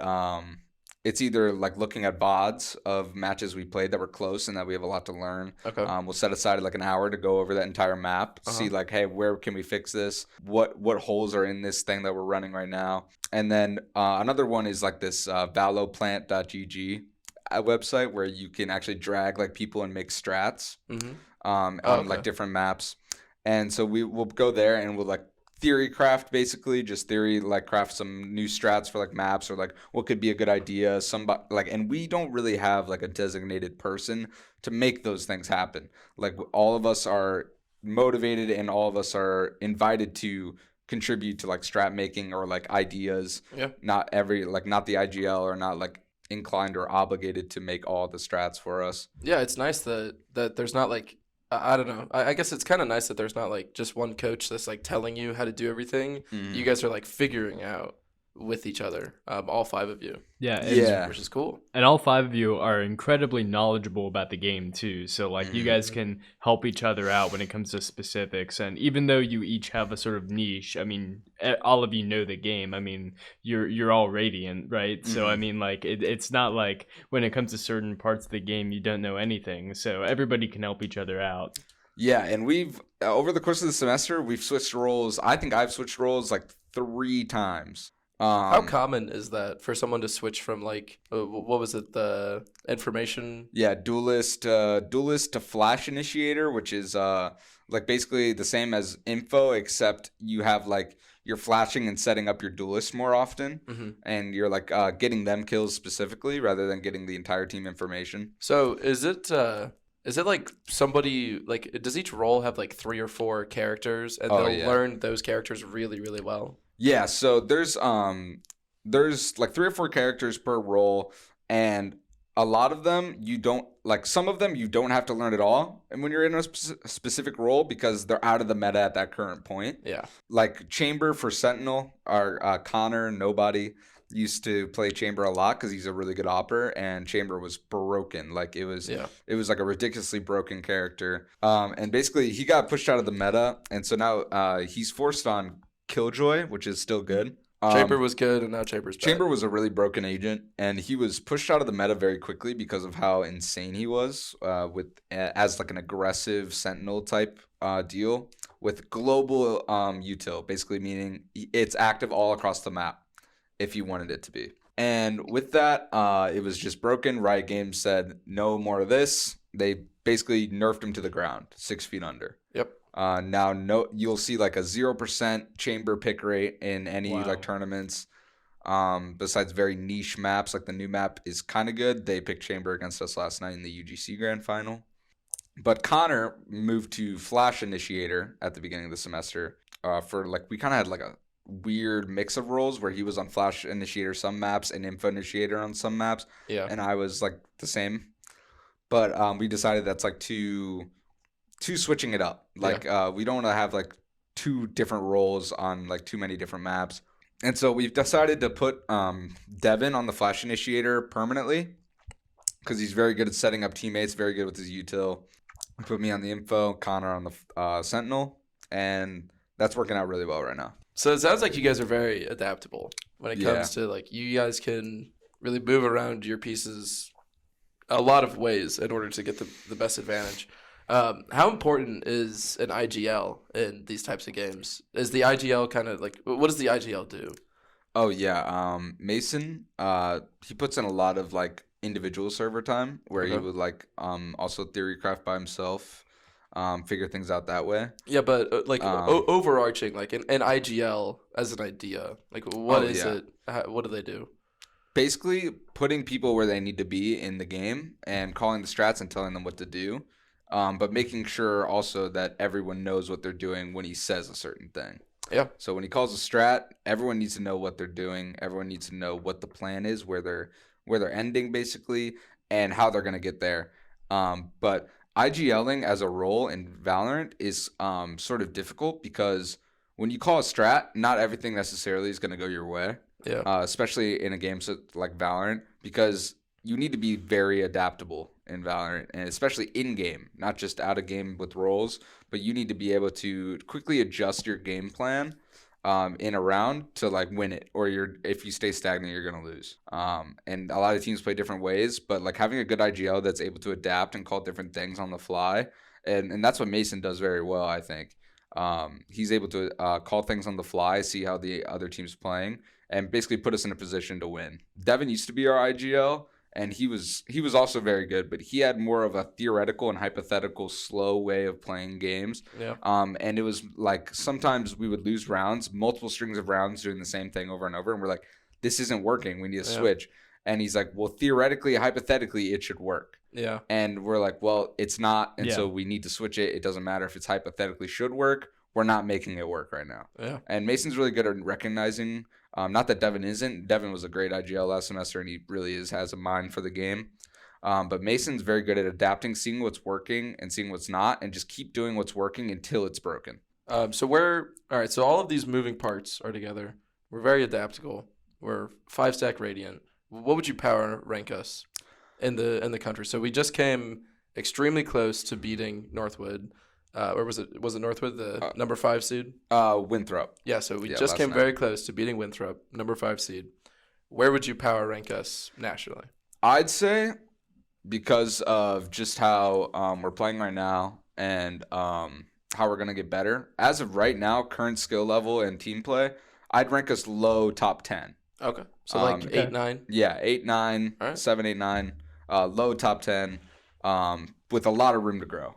it's either like looking at VODs of matches we played that were close and that we have a lot to learn. Okay. We'll set aside like an hour to go over that entire map, see like, hey, where can we fix this? What holes are in this thing that we're running right now? And then another one is like this valoplant.gg website where you can actually drag like people and make strats Mm-hmm. on like different maps. And so we'll go there and we'll like theory craft, basically just theory, like craft some new strats for like maps or like what could be a good idea. Somebody like, and we don't really have like a designated person to make those things happen. Like all of us are motivated and all of us are invited to contribute to like strat making or like ideas. Yeah. Not the IGL or not like inclined or obligated to make all the strats for us. Yeah, it's nice that there's not like I don't know. I guess it's kind of nice that there's not like just one coach that's like telling you how to do everything. Mhm. You guys are like figuring out with each other, all 5 of you. Yeah, Yeah. Which is cool. and all 5 of you are incredibly knowledgeable about the game too. So like you guys can help each other out when it comes to specifics. And even though you each have a sort of niche, I mean, all of you know the game. I mean, you're all Radiant, right? So I mean, like it's not like when it comes to certain parts of the game you don't know anything. So everybody can help each other out. Yeah, and we've over the course of the semester we've switched roles. I think I've switched roles like 3 times. How common is that for someone to switch from like what was it, the information? Yeah, duelist to flash initiator, which is like basically the same as info, except you have like you're flashing and setting up your duelist more often, and you're like getting them kills specifically rather than getting the entire team information. So is it like somebody like does each role have like 3 or 4 characters and Oh, they'll yeah. learn those characters really, really well? Yeah, so there's like 3 or 4 characters per role, and a lot of them you don't like. Some of them you don't have to learn at all, and when you're in a specific role because they're out of the meta at that current point. Yeah. Like Chamber for Sentinel, our Connor Nobody used to play Chamber a lot because he's a really good opper, and Chamber was broken. Like it was like a ridiculously broken character. And basically he got pushed out of the meta, and so now he's forced on Killjoy, which is still good. Chamber was good, and now Chamber's bad. Chamber was a really broken agent, and he was pushed out of the meta very quickly because of how insane he was as like an aggressive Sentinel type deal with global util, basically meaning it's active all across the map if you wanted it to be. And with that, it was just broken. Riot Games said no more of this. They basically nerfed him to the ground, 6 feet under. Yep. Now, you'll see like a 0% chamber pick rate in any like tournaments. Besides very niche maps, like the new map is kind of good. They picked chamber against us last night in the UGC Grand Final. But Connor moved to Flash Initiator at the beginning of the semester. For like we kind of had like a weird mix of roles where he was on Flash Initiator some maps and Info Initiator on some maps. Yeah. And I was like the same. But we decided that's like too switching it up. Like we don't want to have like 2 different roles on like too many different maps. And so we've decided to put Devin on the Flash Initiator permanently because he's very good at setting up teammates, very good with his util. Put me on the Info, Connor on the Sentinel, and that's working out really well right now. So it sounds like you guys are very adaptable when it comes to like you guys can really move around your pieces a lot of ways in order to get the best advantage. How important is an IGL in these types of games? Is the IGL kind of like, what does the IGL do? Oh yeah, Mason, he puts in a lot of like individual server time where he would like also theorycraft by himself, figure things out that way. Yeah, but overarching like an IGL as an idea, like what is it? What do they do? Basically, putting people where they need to be in the game and calling the strats and telling them what to do. But making sure also that everyone knows what they're doing when he says a certain thing. Yeah. So when he calls a strat, everyone needs to know what they're doing. Everyone needs to know what the plan is, where they're ending basically, and how they're gonna get there. But IGLing as a role in Valorant is sort of difficult because when you call a strat, not everything necessarily is gonna go your way. Yeah. Especially in a game like Valorant, because you need to be very adaptable in Valorant, and especially in-game, not just out-of-game with roles, but you need to be able to quickly adjust your game plan in a round to like win it, or if you stay stagnant, you're going to lose. And a lot of teams play different ways, but like having a good IGL that's able to adapt and call different things on the fly, and that's what Mason does very well, I think. He's able to call things on the fly, see how the other team's playing, and basically put us in a position to win. Devin used to be our IGL, and he was also very good, but he had more of a theoretical and hypothetical slow way of playing games. Yeah. And it was like sometimes we would lose rounds, multiple strings of rounds doing the same thing over and over, and we're like, this isn't working. We need to switch. And he's like, well, theoretically, hypothetically, it should work. Yeah. And we're like, well, it's not, and so we need to switch it. It doesn't matter if it's hypothetically should work. We're not making it work right now. Yeah. And Mason's really good at recognizing. Not that Devin isn't. Devin was a great IGL last semester, and he really has a mind for the game. But Mason's very good at adapting, seeing what's working and seeing what's not, and just keep doing what's working until it's broken. So all of these moving parts are together. We're very adaptable. We're 5-stack Radiant. What would you power rank us in the country? So we just came extremely close to beating Northwood. Or was it Northwood, the number 5 seed? Winthrop. Yeah, so we just came very close to beating Winthrop, number 5 seed. Where would you power rank us nationally? I'd say because of just how we're playing right now and how we're going to get better. As of right now, current skill level and team play, I'd rank us low top 10. Okay. So like 8, 9? Yeah, 8, 9, right. 7, 8, 9. Low top 10. With a lot of room to grow.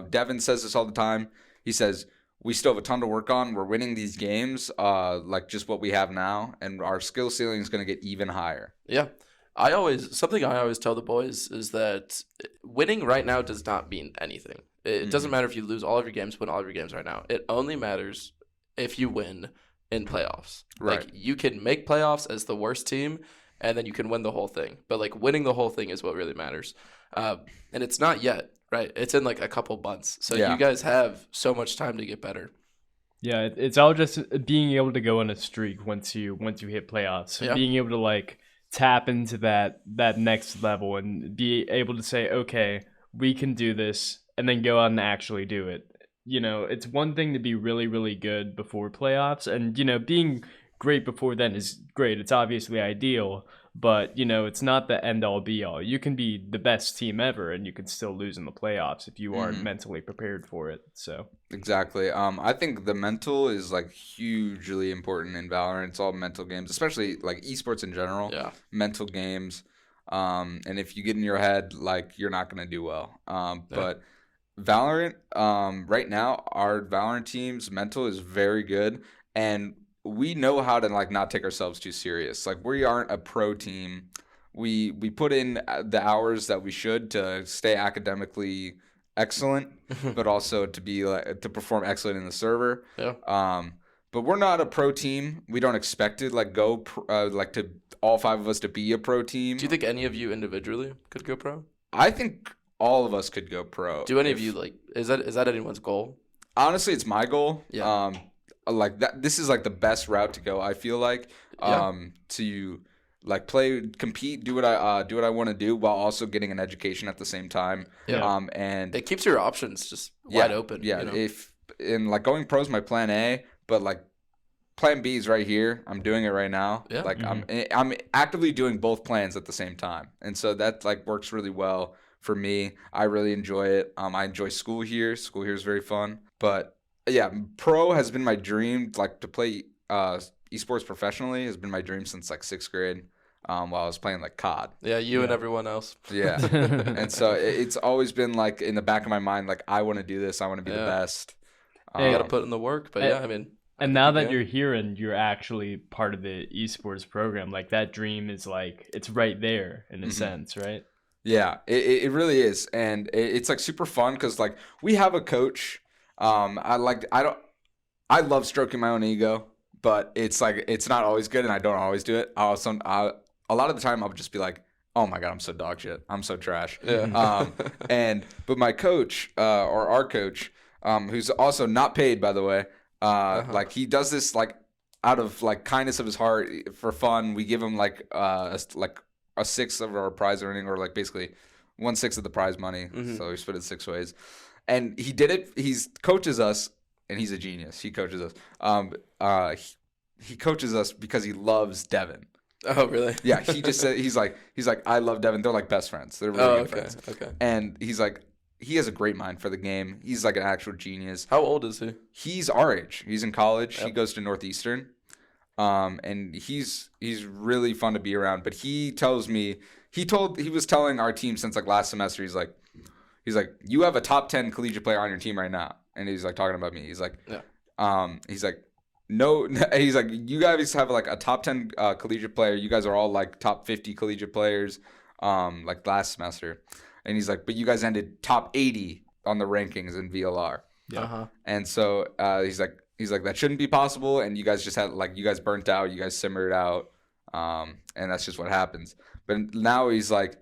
Devin says this all the time. He says, we still have a ton to work on. We're winning these games, like just what we have now, and our skill ceiling is going to get even higher. Yeah. Something I always tell the boys is that winning right now does not mean anything. It doesn't matter if you lose all of your games, win all of your games right now. It only matters if you win in playoffs. Right. Like, you can make playoffs as the worst team, and then you can win the whole thing. But like winning the whole thing is what really matters. And it's not yet, right? It's in like a couple months. So you guys have so much time to get better. Yeah, it's all just being able to go on a streak once you hit playoffs. So being able to like tap into that next level and be able to say, okay, we can do this, and then go out and actually do it. You know, it's one thing to be really, really good before playoffs, and being great before then is great. It's obviously ideal, but you know, it's not the end all be all. You can be the best team ever and you can still lose in the playoffs if you aren't mentally prepared for it. So Exactly. I think the mental is like hugely important in Valorant. It's all mental games, especially like esports in general. Yeah. Mental games. And if you get in your head, like you're not gonna do well. But Valorant, right now, our Valorant team's mental is very good, and we know how to like not take ourselves too serious. Like we aren't a pro team. We put in the hours that we should to stay academically excellent, but also to be like to perform excellent in the server. Yeah. But we're not a pro team. We don't expect to like go like to all 5 of us to be a pro team. Do you think any of you individually could go pro? I think all of us could go pro. Do any of you like? Is that anyone's goal? Honestly, it's my goal. Yeah. Like that. This is like the best route to go. I feel like to like compete, do what I want to do while also getting an education at the same time. Yeah. And It keeps your options just wide open. Yeah. You know? If in like going pro is my plan A, but like plan B is right here. I'm doing it right now. Yeah. Like I'm actively doing both plans at the same time, and so that like works really well for me. I really enjoy it. I enjoy school here. School here is very fun. But yeah, pro has been my dream. Like to play esports professionally has been my dream since like 6th grade. While I was playing like COD. Yeah, and everyone else. Yeah. And so it's always been like in the back of my mind, like I want to do this. I want to be the best. You got to put in the work. But yeah, I mean. And now that you're here and you're actually part of the esports program, like that dream is like, it's right there in a sense, right? Yeah, it really is. And it's like super fun because like we have a coach. I love stroking my own ego, but it's like, it's not always good and I don't always do it. A lot of the time I'll just be like, oh my God, I'm so dog shit. I'm so trash. Yeah. But my coach, or our coach, who's also not paid, by the way, like he does this like out of like kindness of his heart for fun. We give him like a sixth of our prize earning, or like basically 1/6 of the prize money. So we split it 6 ways, and he did it. He's coaches us, and he's a genius. He coaches us. He coaches us because he loves Devin. Oh, really? Yeah, he just said he's like I love Devin. They're like best friends. They're really good friends. Okay. And he's like, he has a great mind for the game. He's like an actual genius. How old is he? He's our age. He's in college. Yep. He goes to Northeastern. And he's really fun to be around. But he tells me he was telling our team since like last semester. He's like you have a top 10 collegiate player on your team right now, and he's like talking about me. He's like no, he's like, you guys have like a top 10 collegiate player. You guys are all like top 50 collegiate players, like last semester. And he's like, but you guys ended top 80 on the rankings in VLR. Yeah. And so he's like, that shouldn't be possible. And you guys just had like, you guys burnt out, you guys simmered out. And that's just what happens. But now he's like,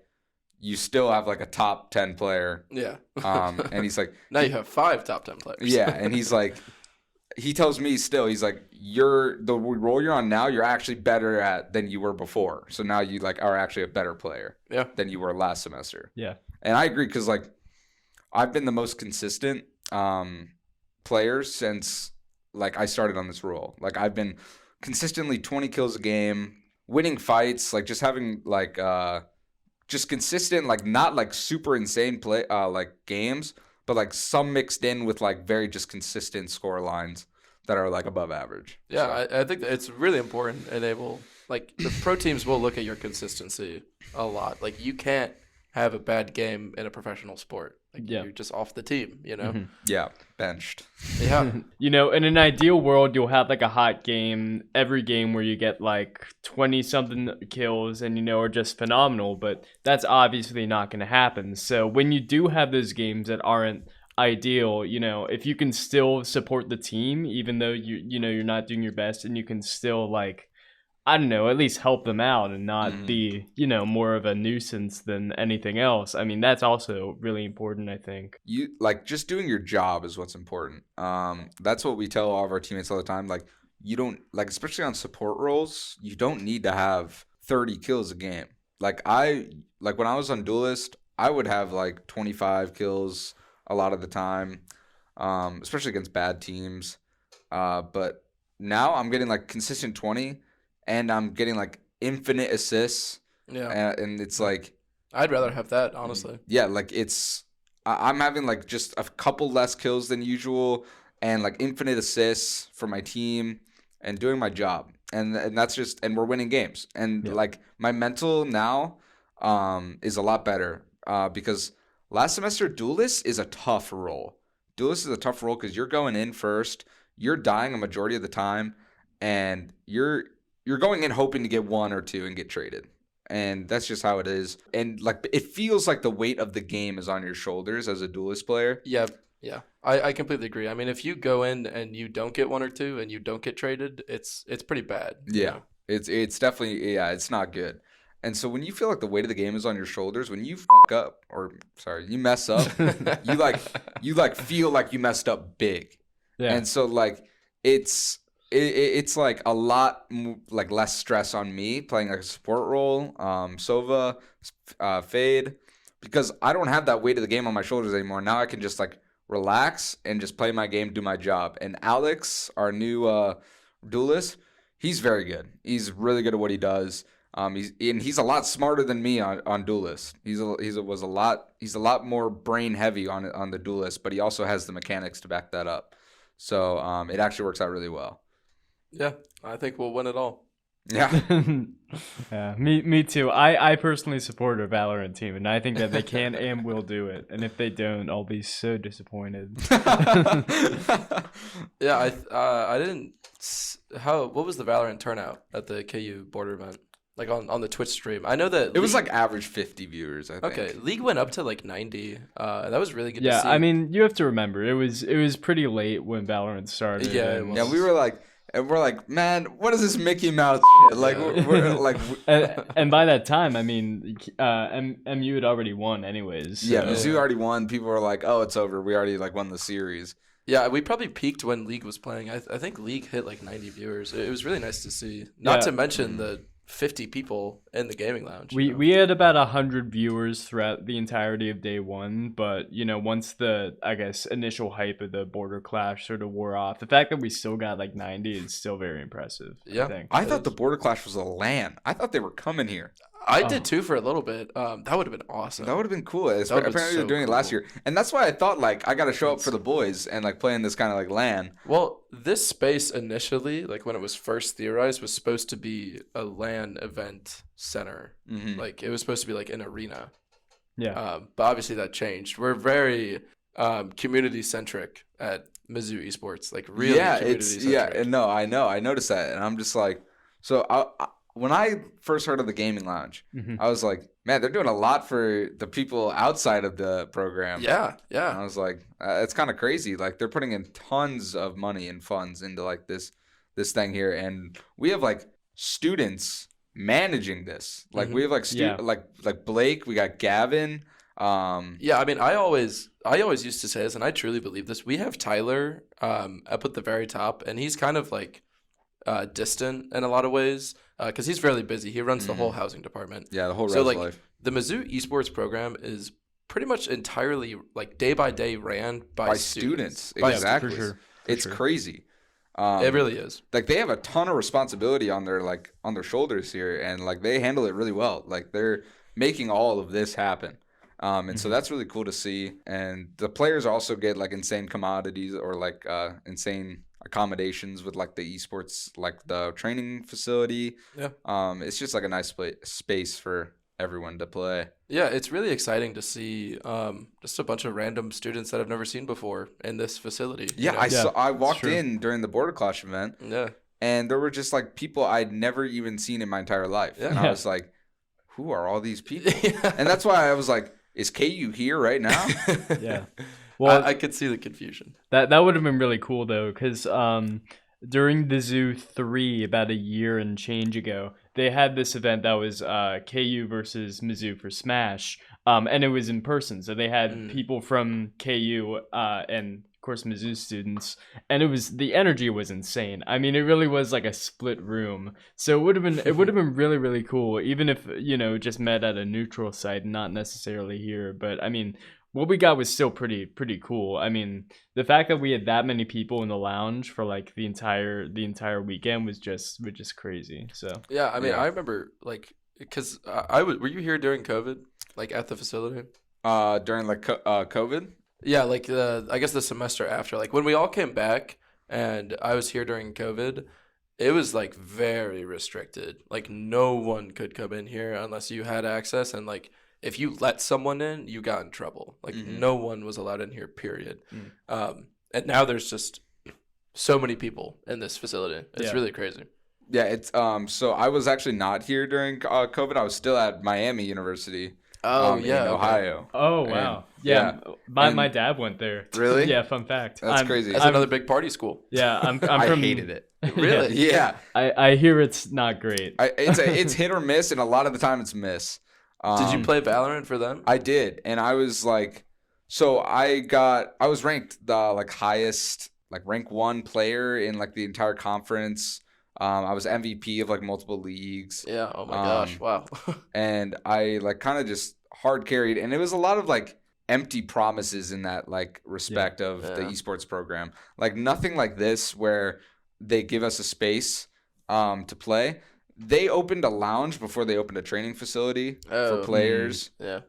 you still have like a top 10 player. Yeah. And he's like, now you have 5 top 10 players. Yeah. And he's like, he tells me still, he's like, the role you're on now, you're actually better at than you were before. So now you like are actually a better player than you were last semester. Yeah. And I agree because like I've been the most consistent player since like I started on this role. Like I've been consistently 20 kills a game, winning fights, like just having like just consistent, like not like super insane play like games, but like some mixed in with like very just consistent score lines that are like above average. Yeah, so. I think that it's really important, and they will like the pro teams will look at your consistency a lot. Like you can't have a bad game in a professional sport. Like you're just off the team, you know? Yeah, benched. Yeah. You know, in an ideal world, you'll have like a hot game every game where you get like 20 something kills and, you know, are just phenomenal, but that's obviously not going to happen. So when you do have those games that aren't ideal, you know, if you can still support the team, even though you're not doing your best, and you can still like, I don't know, at least help them out and not be, you know, more of a nuisance than anything else. I mean, that's also really important, I think. You like just doing your job is what's important. That's what we tell all of our teammates all the time. Like you don't like, especially on support roles, you don't need to have 30 kills a game. Like when I was on Duelist, I would have like 25 kills a lot of the time, especially against bad teams. But now I'm getting like consistent 20, and I'm getting like infinite assists. Yeah. And it's like, I'd rather have that, honestly. yeah, like I'm having like just a couple less kills than usual, and like infinite assists for my team, and doing my job, and that's just, and we're winning games, and like my mental now is a lot better because last semester Duelist is a tough role. Duelist is a tough role because you're going in first, you're dying a majority of the time, and you're going in hoping to get 1 or 2 and get traded. And that's just how it is. And like, it feels like the weight of the game is on your shoulders as a Duelist player. Yeah. I completely agree. I mean, if you go in and you don't get 1 or 2 and you don't get traded, it's pretty bad. Yeah. It's definitely, it's not good. And so when you feel like the weight of the game is on your shoulders, when you you mess up, you feel like you messed up big. Yeah. And so like it's like a lot like less stress on me playing like a support role, Sova, Fade, because I don't have that weight of the game on my shoulders anymore. Now I can just like relax and just play my game, do my job. And Alex, our new Duelist, he's very good. He's really good at what he does. He's a lot smarter than me on Duelist. He's a lot more brain heavy on the Duelist, but he also has the mechanics to back that up. So it actually works out really well. Yeah, I think we'll win it all. Yeah. Yeah, me too. I personally support a Valorant team, and I think that they can and will do it. And if they don't, I'll be so disappointed. Yeah, I didn't. What was the Valorant turnout at the KU border event? Like on the Twitch stream, I know that it was like average 50 viewers. I think. Okay, League went up to like 90. That was really good. Yeah, to see. I mean, you have to remember it was pretty late when Valorant started. Yeah, it was. Yeah, we were like, man, what is this Mickey Mouse shit? Like, we're like, and by that time, I mean, MU had already won anyways. So. Yeah, Mizzou already won. People were like, oh, it's over. We already like won the series. Yeah, we probably peaked when League was playing. I think League hit like 90 viewers. It was really nice to see. Not to mention the 50 people in the gaming lounge. We had about 100 viewers throughout the entirety of day one, but once the initial hype of the border clash sort of wore off, the fact that we still got like 90 is still very impressive. Yeah, I thought the border clash was a LAN. I thought they were coming here. I did too for a little bit. That would have been awesome. That would have been cool. Apparently they're doing it last year, and that's why I thought like I got to show up for the boys and like play in this kind of like LAN. Well, this space initially, like when it was first theorized, was supposed to be a LAN event center. Mm-hmm. Like it was supposed to be like an arena. Yeah. But obviously that changed. We're very community centric at Mizzou Esports. Like really. Yeah, community centric. and no, I know, I noticed that, and I'm just like, so when I first heard of the gaming lounge, I was like, man, they're doing a lot for the people outside of the program. Yeah. And I was like, it's kind of crazy. Like they're putting in tons of money and funds into like this thing here, and we have like students managing this. Like we have like like Blake, we got Gavin. Yeah, I mean, I always used to say this, and I truly believe this. We have Tyler up at the very top, and he's kind of like distant in a lot of ways because he's fairly busy. He runs the whole housing department. Yeah, the whole so res like life. The Mizzou Esports program is pretty much entirely like day by day ran by students. Exactly. For sure. It's crazy. It really is. Like they have a ton of responsibility on their shoulders here, and like they handle it really well. Like they're making all of this happen. And so that's really cool to see. And the players also get like insane commodities or like insane accommodations with like the esports, like the training facility. Yeah. It's just like a nice space for everyone to play. Yeah, it's really exciting to see just a bunch of random students that I've never seen before in this facility. Yeah, I walked in during the Border Clash event. Yeah. And there were just like people I'd never even seen in my entire life. Yeah. And I was like, who are all these people? And that's why I was like, is KU here right now? Yeah. Well, I could see the confusion. That would have been really cool though, because during the Zoo 3 about a year and change ago, they had this event that was KU versus Mizzou for Smash, and it was in person. So they had people from KU and of course Mizzou students, and the energy was insane. I mean, it really was like a split room. So it would have been really, really cool, even if just met at a neutral site, not necessarily here. But I mean, what we got was still pretty cool. I mean, the fact that we had that many people in the lounge for like the entire weekend was just crazy. So Yeah, I mean, Yeah. I remember like because I was. Were you here during COVID, like at the facility? During like COVID. Yeah, like I guess the semester after, like when we all came back, and I was here during COVID. It was like very restricted. Like no one could come in here unless you had access, and like if you let someone in, you got in trouble. Like no one was allowed in here. Period. And now there's just so many people in this facility. It's really crazy. Yeah, it's so I was actually not here during COVID. I was still at Miami University. Oh in yeah, okay. Ohio. oh wow, yeah. My dad went there. Really? Yeah, fun fact. That's crazy. That's another big party school. Yeah, I'm I from. hated it. Really? Yeah, I hear it's not great. it's hit or miss, and a lot of the time it's miss. Did you play Valorant for them? I did, and I was like, so I was ranked the like highest, like rank 1 player in like the entire conference. I was MVP of like multiple leagues. Yeah. Oh my gosh. Wow. And I like kind of just hard carried, and it was a lot of like empty promises in that like respect of the esports program. Like nothing like this where they give us a space to play. They opened a lounge before they opened a training facility for players. Yeah.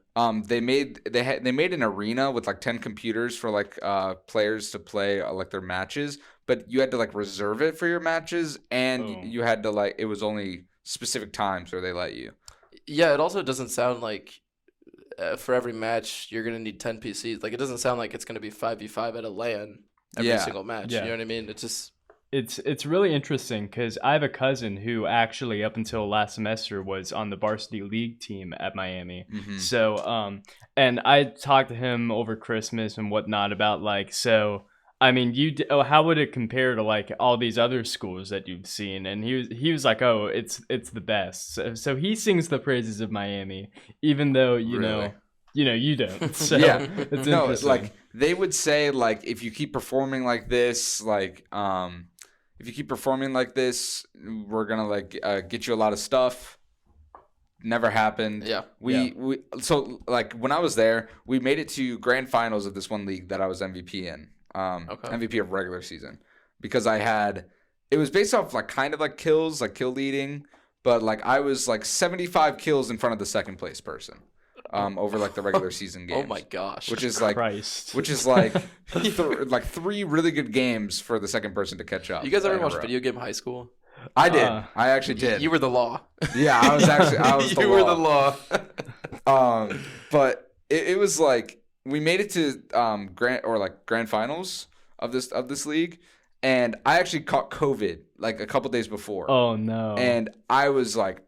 They made an arena with like 10 computers for like players to play like their matches, but you had to like reserve it for your matches, and you had to like, it was only specific times where they let you. Yeah, it also doesn't sound like for every match you're gonna need 10 PCs. Like it doesn't sound like it's gonna be 5v5 at a LAN every single match. Yeah. You know what I mean? It's just It's really interesting because I have a cousin who actually up until last semester was on the varsity league team at Miami. So and I talked to him over Christmas and whatnot about like, so I mean, how would it compare to like all these other schools that you've seen? And he was like, oh, it's the best. So he sings the praises of Miami, even though you know you don't. So Yeah. it's No, interesting. like they would say like if you keep performing like this, like if you keep performing like this, we're gonna like get you a lot of stuff. Never happened. Yeah. We so like when I was there, we made it to grand finals of this one league that I was MVP in. MVP of regular season, because it was based off like kind of like kills, like kill leading, but like I was like 75 kills in front of the second place person. Over like the regular season games. Oh my gosh. Which is like Christ. which is like like 3 really good games for the second person to catch up. You guys ever in a watch row. Video Game High School? I did. I actually did. You were the law. Yeah, I was the You were the law. But it was like we made it to grand finals of this league, and I actually caught COVID like a couple days before. Oh no. And I was like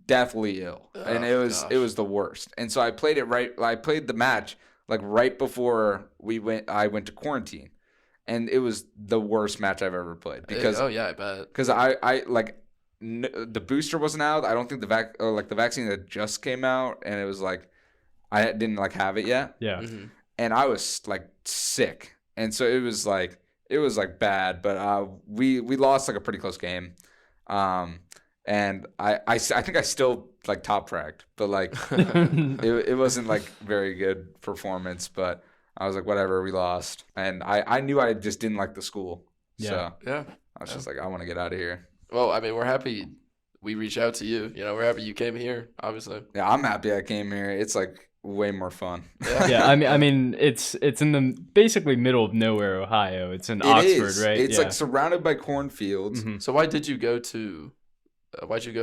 deathly ill, and it was the worst. And so I played the match like right before I went to quarantine, and it was the worst match I've ever played because I bet, because I like the booster wasn't out. I don't think the vaccine that just came out, and it was like I didn't like have it yet. Yeah. And I was like sick, and so it was like bad. But we lost like a pretty close game. And I think I still like top fragged, but like it wasn't like very good performance. But I was like, whatever, we lost, and I knew I just didn't like the school. Yeah. So I was just like, I want to get out of here. Well, I mean, we're happy we reached out to you. You know, we're happy you came here. Obviously. Yeah, I'm happy I came here. It's like way more fun. Yeah, I mean, it's in the basically middle of nowhere, Ohio. It's in Oxford, right? It's like surrounded by cornfields. So why'd you go to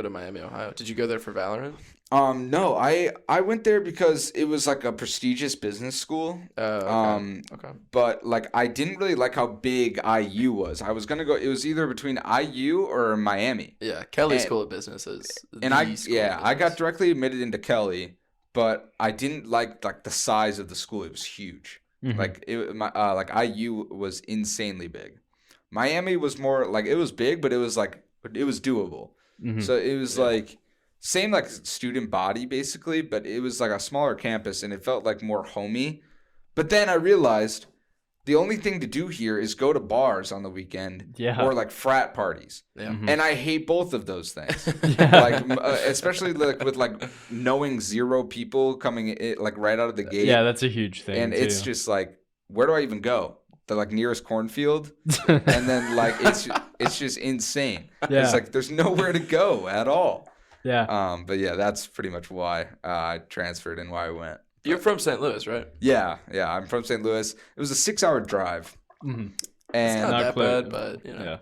Miami, Ohio? Did you go there for Valorant? No, I went there because it was like a prestigious business school. Okay. But like I didn't really like how big IU was. I was gonna go. It was either between IU or Miami. Yeah, Kelly School of Business is. I got directly admitted into Kelly, but I didn't like the size of the school. It was huge. Like IU was insanely big. Miami was more like it was big, but it was doable. So it was like same like student body basically, but it was like a smaller campus and it felt like more homey. But then I realized the only thing to do here is go to bars on the weekend or like frat parties. Yeah. Mm-hmm. And I hate both of those things. Yeah. Like especially like with like knowing 0 people coming in, like right out of the gate. Yeah, that's a huge thing. And too. it's just like, where do I even go? The like nearest cornfield, and then like it's just insane. Yeah. It's like there's nowhere to go at all. Yeah. But yeah, that's pretty much why I transferred and why I went. You're from St. Louis, right? Yeah, I'm from St. Louis. It was a 6-hour drive, Mm-hmm. It's and not that close. bad, but you know. Yeah.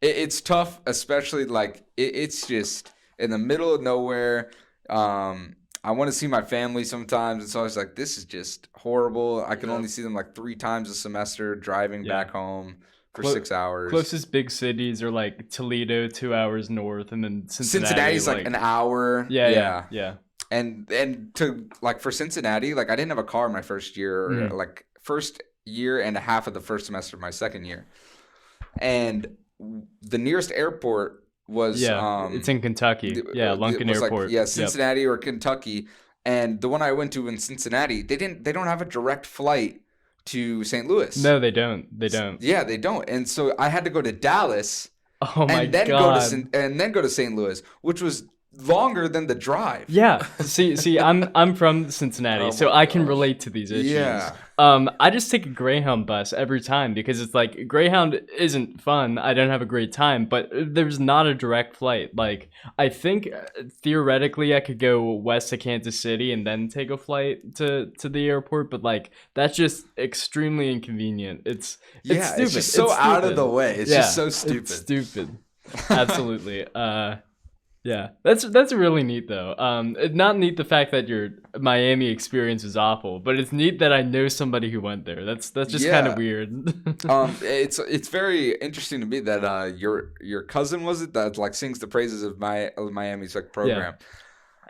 it's tough, especially like it's just in the middle of nowhere. I want to see my family sometimes. It's always like, this is just horrible. I can only see them like 3 times a semester driving back home for 6 hours. Closest big cities are like Toledo, 2 hours north, and then Cincinnati's like an hour. Yeah. And to like for Cincinnati, like I didn't have a car my first year, or like first year and a half of the first semester of my second year. And the nearest airport was it's in Kentucky. Yeah, Lunken Airport. Like, Cincinnati or Kentucky. And the one I went to in Cincinnati, they don't have a direct flight to St. Louis. No, they don't. Yeah, they don't. And so I had to go to Dallas. Oh my and then god. go to St. Louis, which was longer than the drive. Yeah. See, I'm from Cincinnati, so I can relate to these issues. Yeah. I just take a Greyhound bus every time because it's like Greyhound isn't fun. I don't have a great time, but there's not a direct flight. Like I think theoretically I could go west to Kansas City and then take a flight to the airport, but like that's just extremely inconvenient. It's stupid. It's just so out of the way. It's just so stupid. It's stupid. Absolutely. Yeah, that's really neat though. It's not neat the fact that your Miami experience is awful, but it's neat that I know somebody who went there. That's just kind of weird. It's very interesting to me that your cousin, was it, that like sings the praises of Miami's like program.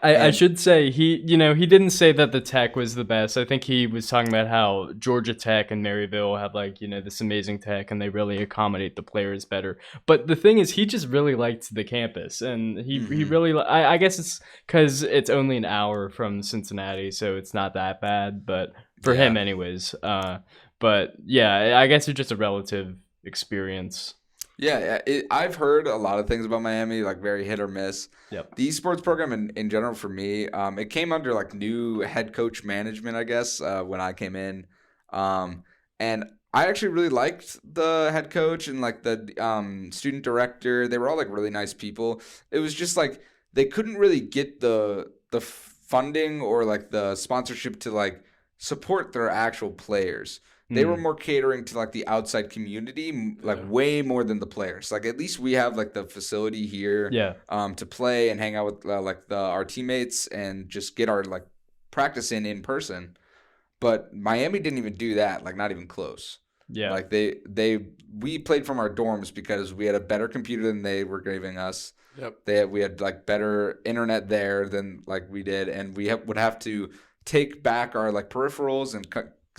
I should say he didn't say that the Tech was the best. I think he was talking about how Georgia Tech and Maryville have like, this amazing tech and they really accommodate the players better. But the thing is, he just really liked the campus and he really, I guess it's because it's only an hour from Cincinnati, so it's not that bad, but for him anyways. But yeah, I guess it's just a relative experience. Yeah, I've heard a lot of things about Miami, like very hit or miss. Yep. The esports program in general for me, it came under like new head coach management, I guess, when I came in. And I actually really liked the head coach and like the student director. They were all like really nice people. It was just like they couldn't really get the funding or like the sponsorship to like support their actual players. They were more catering to like the outside community, like way more than the players. Like at least we have like the facility here, to play and hang out with like our teammates and just get our like practice in person. But Miami didn't even do that, like not even close. Yeah, like we played from our dorms because we had a better computer than they were giving us. Yep, we had like better internet there than like we did, and we would have to take back our like peripherals and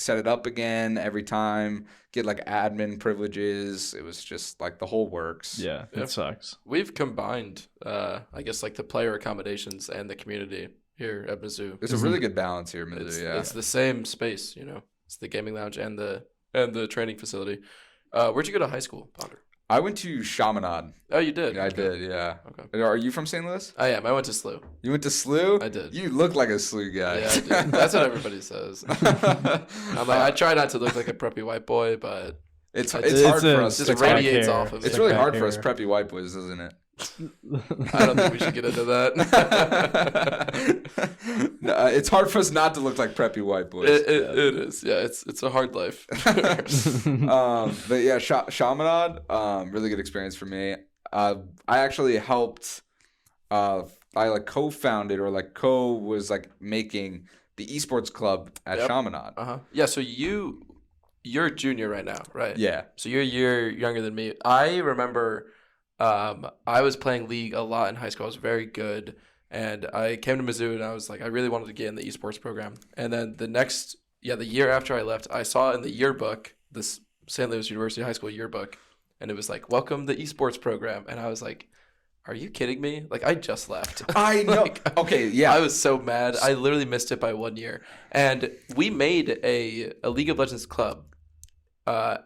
set it up again every time, get like admin privileges. It was just like the whole works. Yeah, it sucks. We've combined, I guess, like the player accommodations and the community here at Mizzou. There's a really good balance here at Mizzou. It's the same space, It's the gaming lounge and the training facility. Where'd you go to high school, Ponder? I went to Chaminade. Oh, you did? Yeah, I did, yeah. Okay. Are you from St. Louis? I am. I went to SLU. You went to SLU? I did. You look like a SLU guy. Yeah, I did. That's what everybody says. I try not to look like a preppy white boy, but it's hard for us. It just radiates off of it. It's really hard for us preppy white boys, isn't it? I don't think we should get into that. No, it's hard for us not to look like preppy white boys. It is. Yeah, it's a hard life. But yeah, Chaminade, really good experience for me. I actually helped. I like co-founded or like was like making the esports club at Chaminade. Yeah. So you're a junior right now, right? Yeah. So you're a year younger than me. I remember. I was playing League a lot in high school. I was very good. And I came to Mizzou and I was like, I really wanted to get in the esports program. And then the year after I left, I saw in the yearbook, this St. Louis University High School yearbook, and it was like, welcome the esports program. And I was like, are you kidding me? Like, I just left. I know. Okay, yeah. I was so mad. I literally missed it by 1 year. And we made a League of Legends club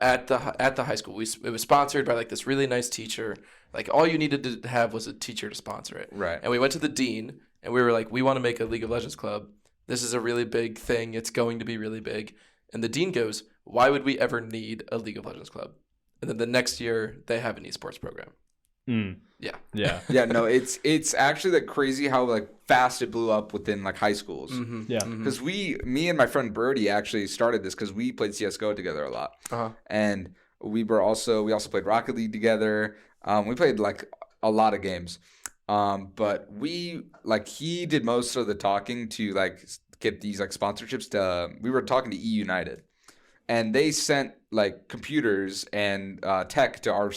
at the high school. It was sponsored by like this really nice teacher. Like all you needed to have was a teacher to sponsor it. Right. And we went to the dean and we were like, we want to make a League of Legends club. This is a really big thing. It's going to be really big. And the dean goes, why would we ever need a League of Legends club? And then the next year they have an esports program. Yeah. Yeah, no, it's actually like crazy how like fast it blew up within like high schools. Mm-hmm. Yeah. Because me and my friend Brody actually started this because we played CS:GO together a lot, and we also played Rocket League together. We played like a lot of games, but he did most of the talking to like get these like sponsorships. We were talking to E United, and they sent like computers and tech to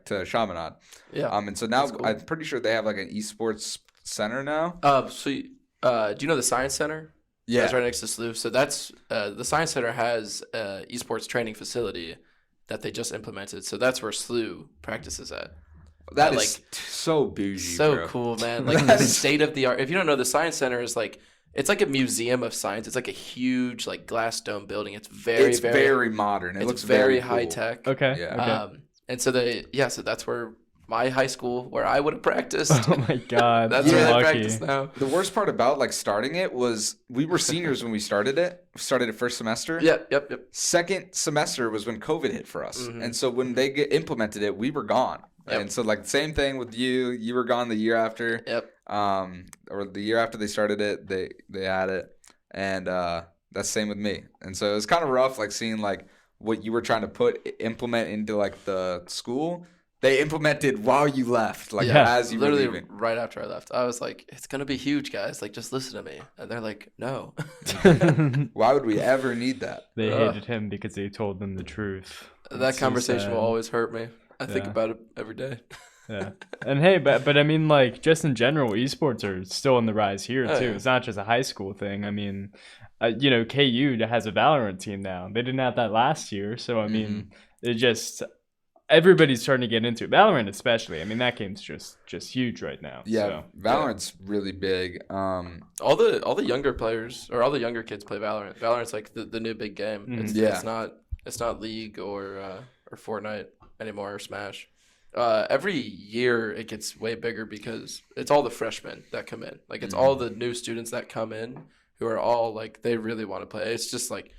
to Chaminade. Yeah. And so now cool. I'm pretty sure they have like an esports center now. Do you know the Science Center? Yeah. That's right next to SLU. So that's the Science Center has a esports training facility that they just implemented. So that's where SLU practices at. That is so bougie, so bro. cool, man. Like the state of the art. If you don't know, the Science Center is like it's like a museum of science. It's like a huge like glass dome building. It's very modern. It looks very cool. high tech. Okay. Yeah. Okay. And so so that's where my high school where I would have practiced. Oh my god. That's where I lucky. practice now. The worst part about like starting it was we were seniors when we started it. We started it first semester. Yep. Second semester was when COVID hit for us, Mm-hmm. and so when they implemented it, we were gone. Yep. And so like same thing with you. You were gone the year after. Yep. Or the year after they started it, they had it, and that's same with me. And so it was kind of rough, like seeing like what you were trying to implement into like the school. They implemented while you left, like as you were literally leaving. right after I left. I was like, "It's gonna be huge, guys! Like, just listen to me." And they're like, "No." Why would we ever need that? They hated him because they told them the truth. That That's so conversation will sad. always hurt me. I think Yeah. about it every day. Yeah. And hey, but I mean, like, just in general, esports are still on the rise here, Oh, too. yeah. It's not just a high school thing. I mean, KU has a Valorant team now. They didn't have that last year. So, I mean, it just, everybody's starting to get into it. Valorant especially. I mean, that game's just huge right now. Yeah, So. Valorant's really big. All the younger players or all the younger kids play Valorant. Valorant's like the new big game. It's not League or Fortnite anymore or Smash. Every year it gets way bigger because it's all the freshmen that come in. Like it's all the new students that come in who are all like they really want to play. It's just like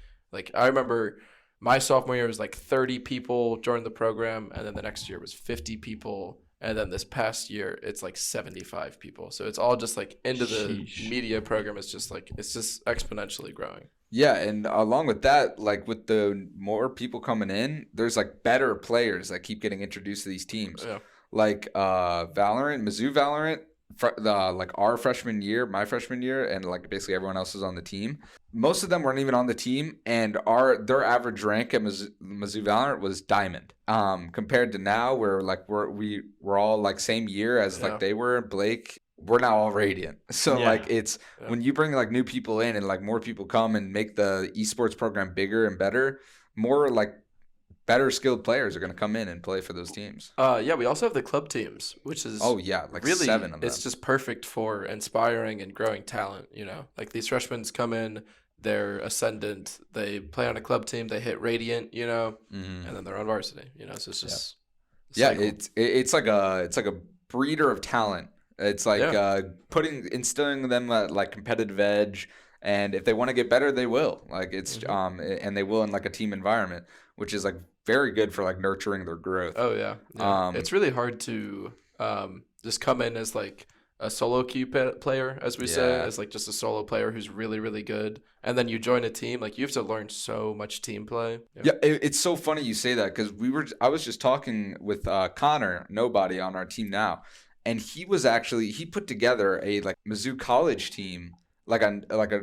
I remember my sophomore year was like 30 people joined the program, and then the next year was 50 people, and then this past year it's like 75 people. So it's all just like into the media program. It's just exponentially growing. Yeah, and along with that, like with the more people coming in, there's like better players that keep getting introduced to these teams. Yeah. Like Valorant, Mizzou Valorant, like our freshman year, my freshman year, and like basically everyone else was on the team. Most of them weren't even on the team, and their average rank at Mizzou Valorant was Diamond. Compared to now, where like we're all like same year as like they were, Blake. We're now all Radiant. So like it's when you bring like new people in and like more people come and make the esports program bigger and better, more like better skilled players are going to come in and play for those teams. We also have the club teams, which is like really 7 of them. It's just perfect for inspiring and growing talent, Like these freshmen come in, they're ascendant, they play on a club team, they hit Radiant, and then they're on varsity, So it's just it's like a breeder of talent. It's like instilling them like competitive edge, and if they want to get better, they will. Like it's and they will in like a team environment, which is like very good for like nurturing their growth. Oh yeah. It's really hard to just come in as like a solo queue player, as we say, as like just a solo player who's really really good, and then you join a team. Like you have to learn so much team play. It's so funny you say that because I was just talking with Connor, nobody on our team now. And he put together a like Mizzou college team, like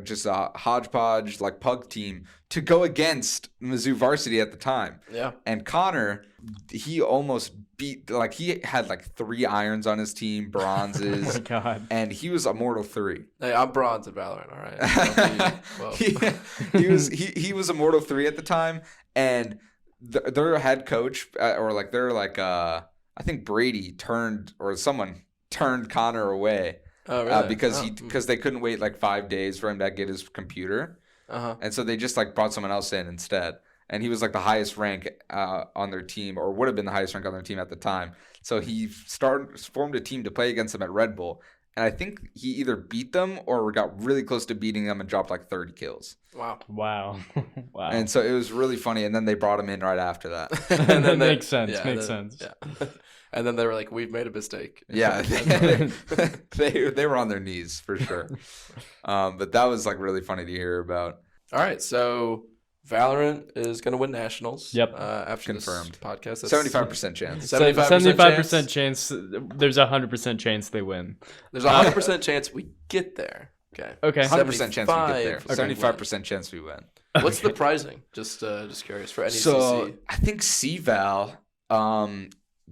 just a hodgepodge like pug team to go against Mizzou varsity at the time. Yeah. And Connor, he almost beat he had like 3 irons on his team, bronzes. Oh my god. And he was Immortal 3. Hey, I'm bronze at Valorant, all right. He was Immortal 3 at the time, and their head coach I think Brady someone turned Connor away because they couldn't wait like 5 days for him to get his computer. And so they just like brought someone else in instead. and he was like the highest rank on their team, or would have been the highest rank on their team at the time. So he formed a team to play against them at Red Bull, and I think he either beat them or got really close to beating them and dropped like 30 kills. Wow. Wow. Wow. And so it was really funny, and then they brought him in right after that. And then Makes sense. Makes sense. Yeah. And then they were like, "We've made a mistake." Yeah, they were on their knees for sure. But that was like really funny to hear about. All right, so Valorant is going to win nationals. Yep. After Confirmed. this podcast, 75% chance. 75% chance. There's a 100% chance they win. There's a 100% chance we get there. Okay. Okay. 100% chance we get there. 75% 75% chance we win. What's the pricing? Just curious for NECC. So I think CVAL,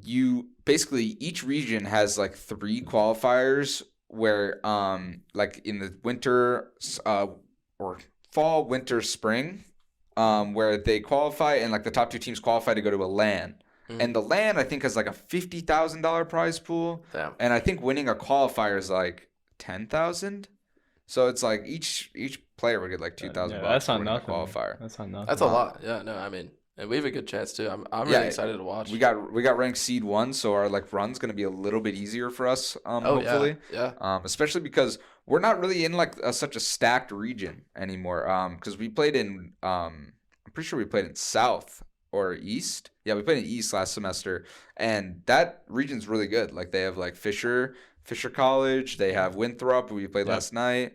you basically each region has like 3 qualifiers where like in the winter or fall, winter, spring, where they qualify and like the top 2 teams qualify to go to a LAN. And the LAN I think has like a $50,000 prize pool. Damn. And I think winning a qualifier is like 10,000. So it's like each player would get like 2,000 bucks. That's for not winning a nothing. qualifier. That's not nothing. That's a lot. Yeah, no, I mean, and we have a good chance too. I'm really excited to watch. We got ranked seed 1, so our like run's gonna be a little bit easier for us. Hopefully. Yeah. Especially because we're not really in like such a stacked region anymore. Because we played in I'm pretty sure we played in South or East. Yeah, we played in East last semester, and that region's really good. Like they have like Fisher College. They have Winthrop, who we played last night.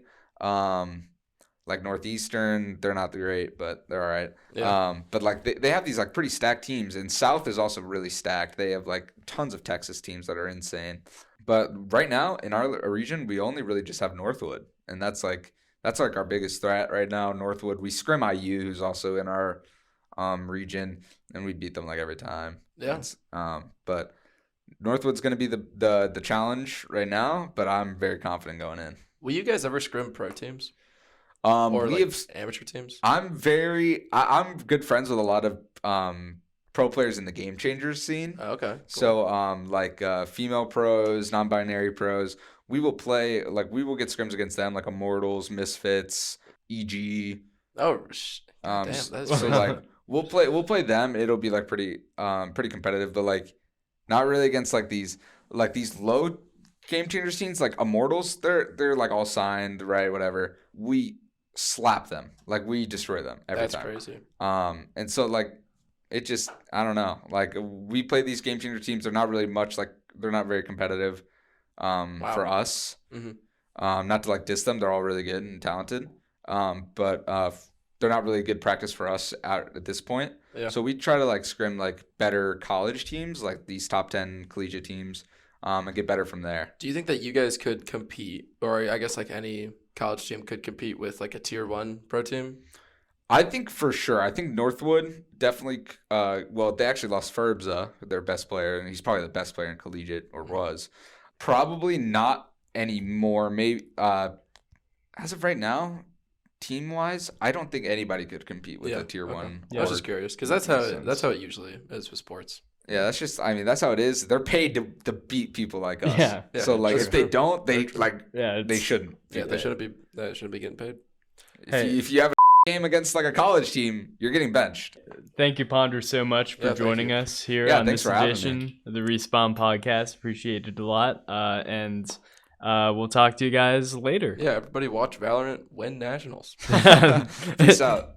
Like Northeastern, they're not great, but they're all right. Yeah. But like they have these like pretty stacked teams, and South is also really stacked. They have like tons of Texas teams that are insane. But right now in our region, we only really just have Northwood, and that's like our biggest threat right now. Northwood, we scrim IU, who's also in our region, and we beat them like every time. Yeah. But Northwood's gonna be the challenge right now, but I'm very confident going in. Will you guys ever scrim pro teams? Or like amateur teams? I'm good friends with a lot of pro players in the Game Changers scene. Oh, okay. Cool. So like female pros, non-binary pros, we will get scrims against them, like Immortals, Misfits, EG. Oh, damn, that's so like we'll play them. It'll be like pretty competitive, but like not really against like these low Game Changer scenes like Immortals. They're like all signed, right? Whatever. We slap them, like we destroy them every time. That's crazy. And so like it just, I don't know, like we play these Game Changer teams. They're not really much, like they're not very competitive for us. Mm-hmm. Not to like diss them, they're all really good and talented, but they're not really good practice for us at this point. Yeah. So we try to like scrim like better college teams, like these top 10 collegiate teams, and get better from there. Do you think that you guys could compete, or I guess like any college team could compete with like a tier 1 pro team? I think for sure. I think Northwood definitely. They actually lost Ferbza, their best player, and he's probably the best player in collegiate, or was. Probably not anymore. Maybe as of right now, team wise, I don't think anybody could compete with a tier 1. Yeah, I was just curious because that's how it usually is with sports. Yeah, that's how it is. They're paid to beat people like us. Yeah. So like if they don't, they they shouldn't. Yeah, they shouldn't be getting paid. If you have a game against like a college team, you're getting benched. Thank you, Ponder, so much for joining us here on this edition of the Respawn podcast. Appreciate it a lot. And we'll talk to you guys later. Yeah, everybody watch Valorant win nationals. Peace out.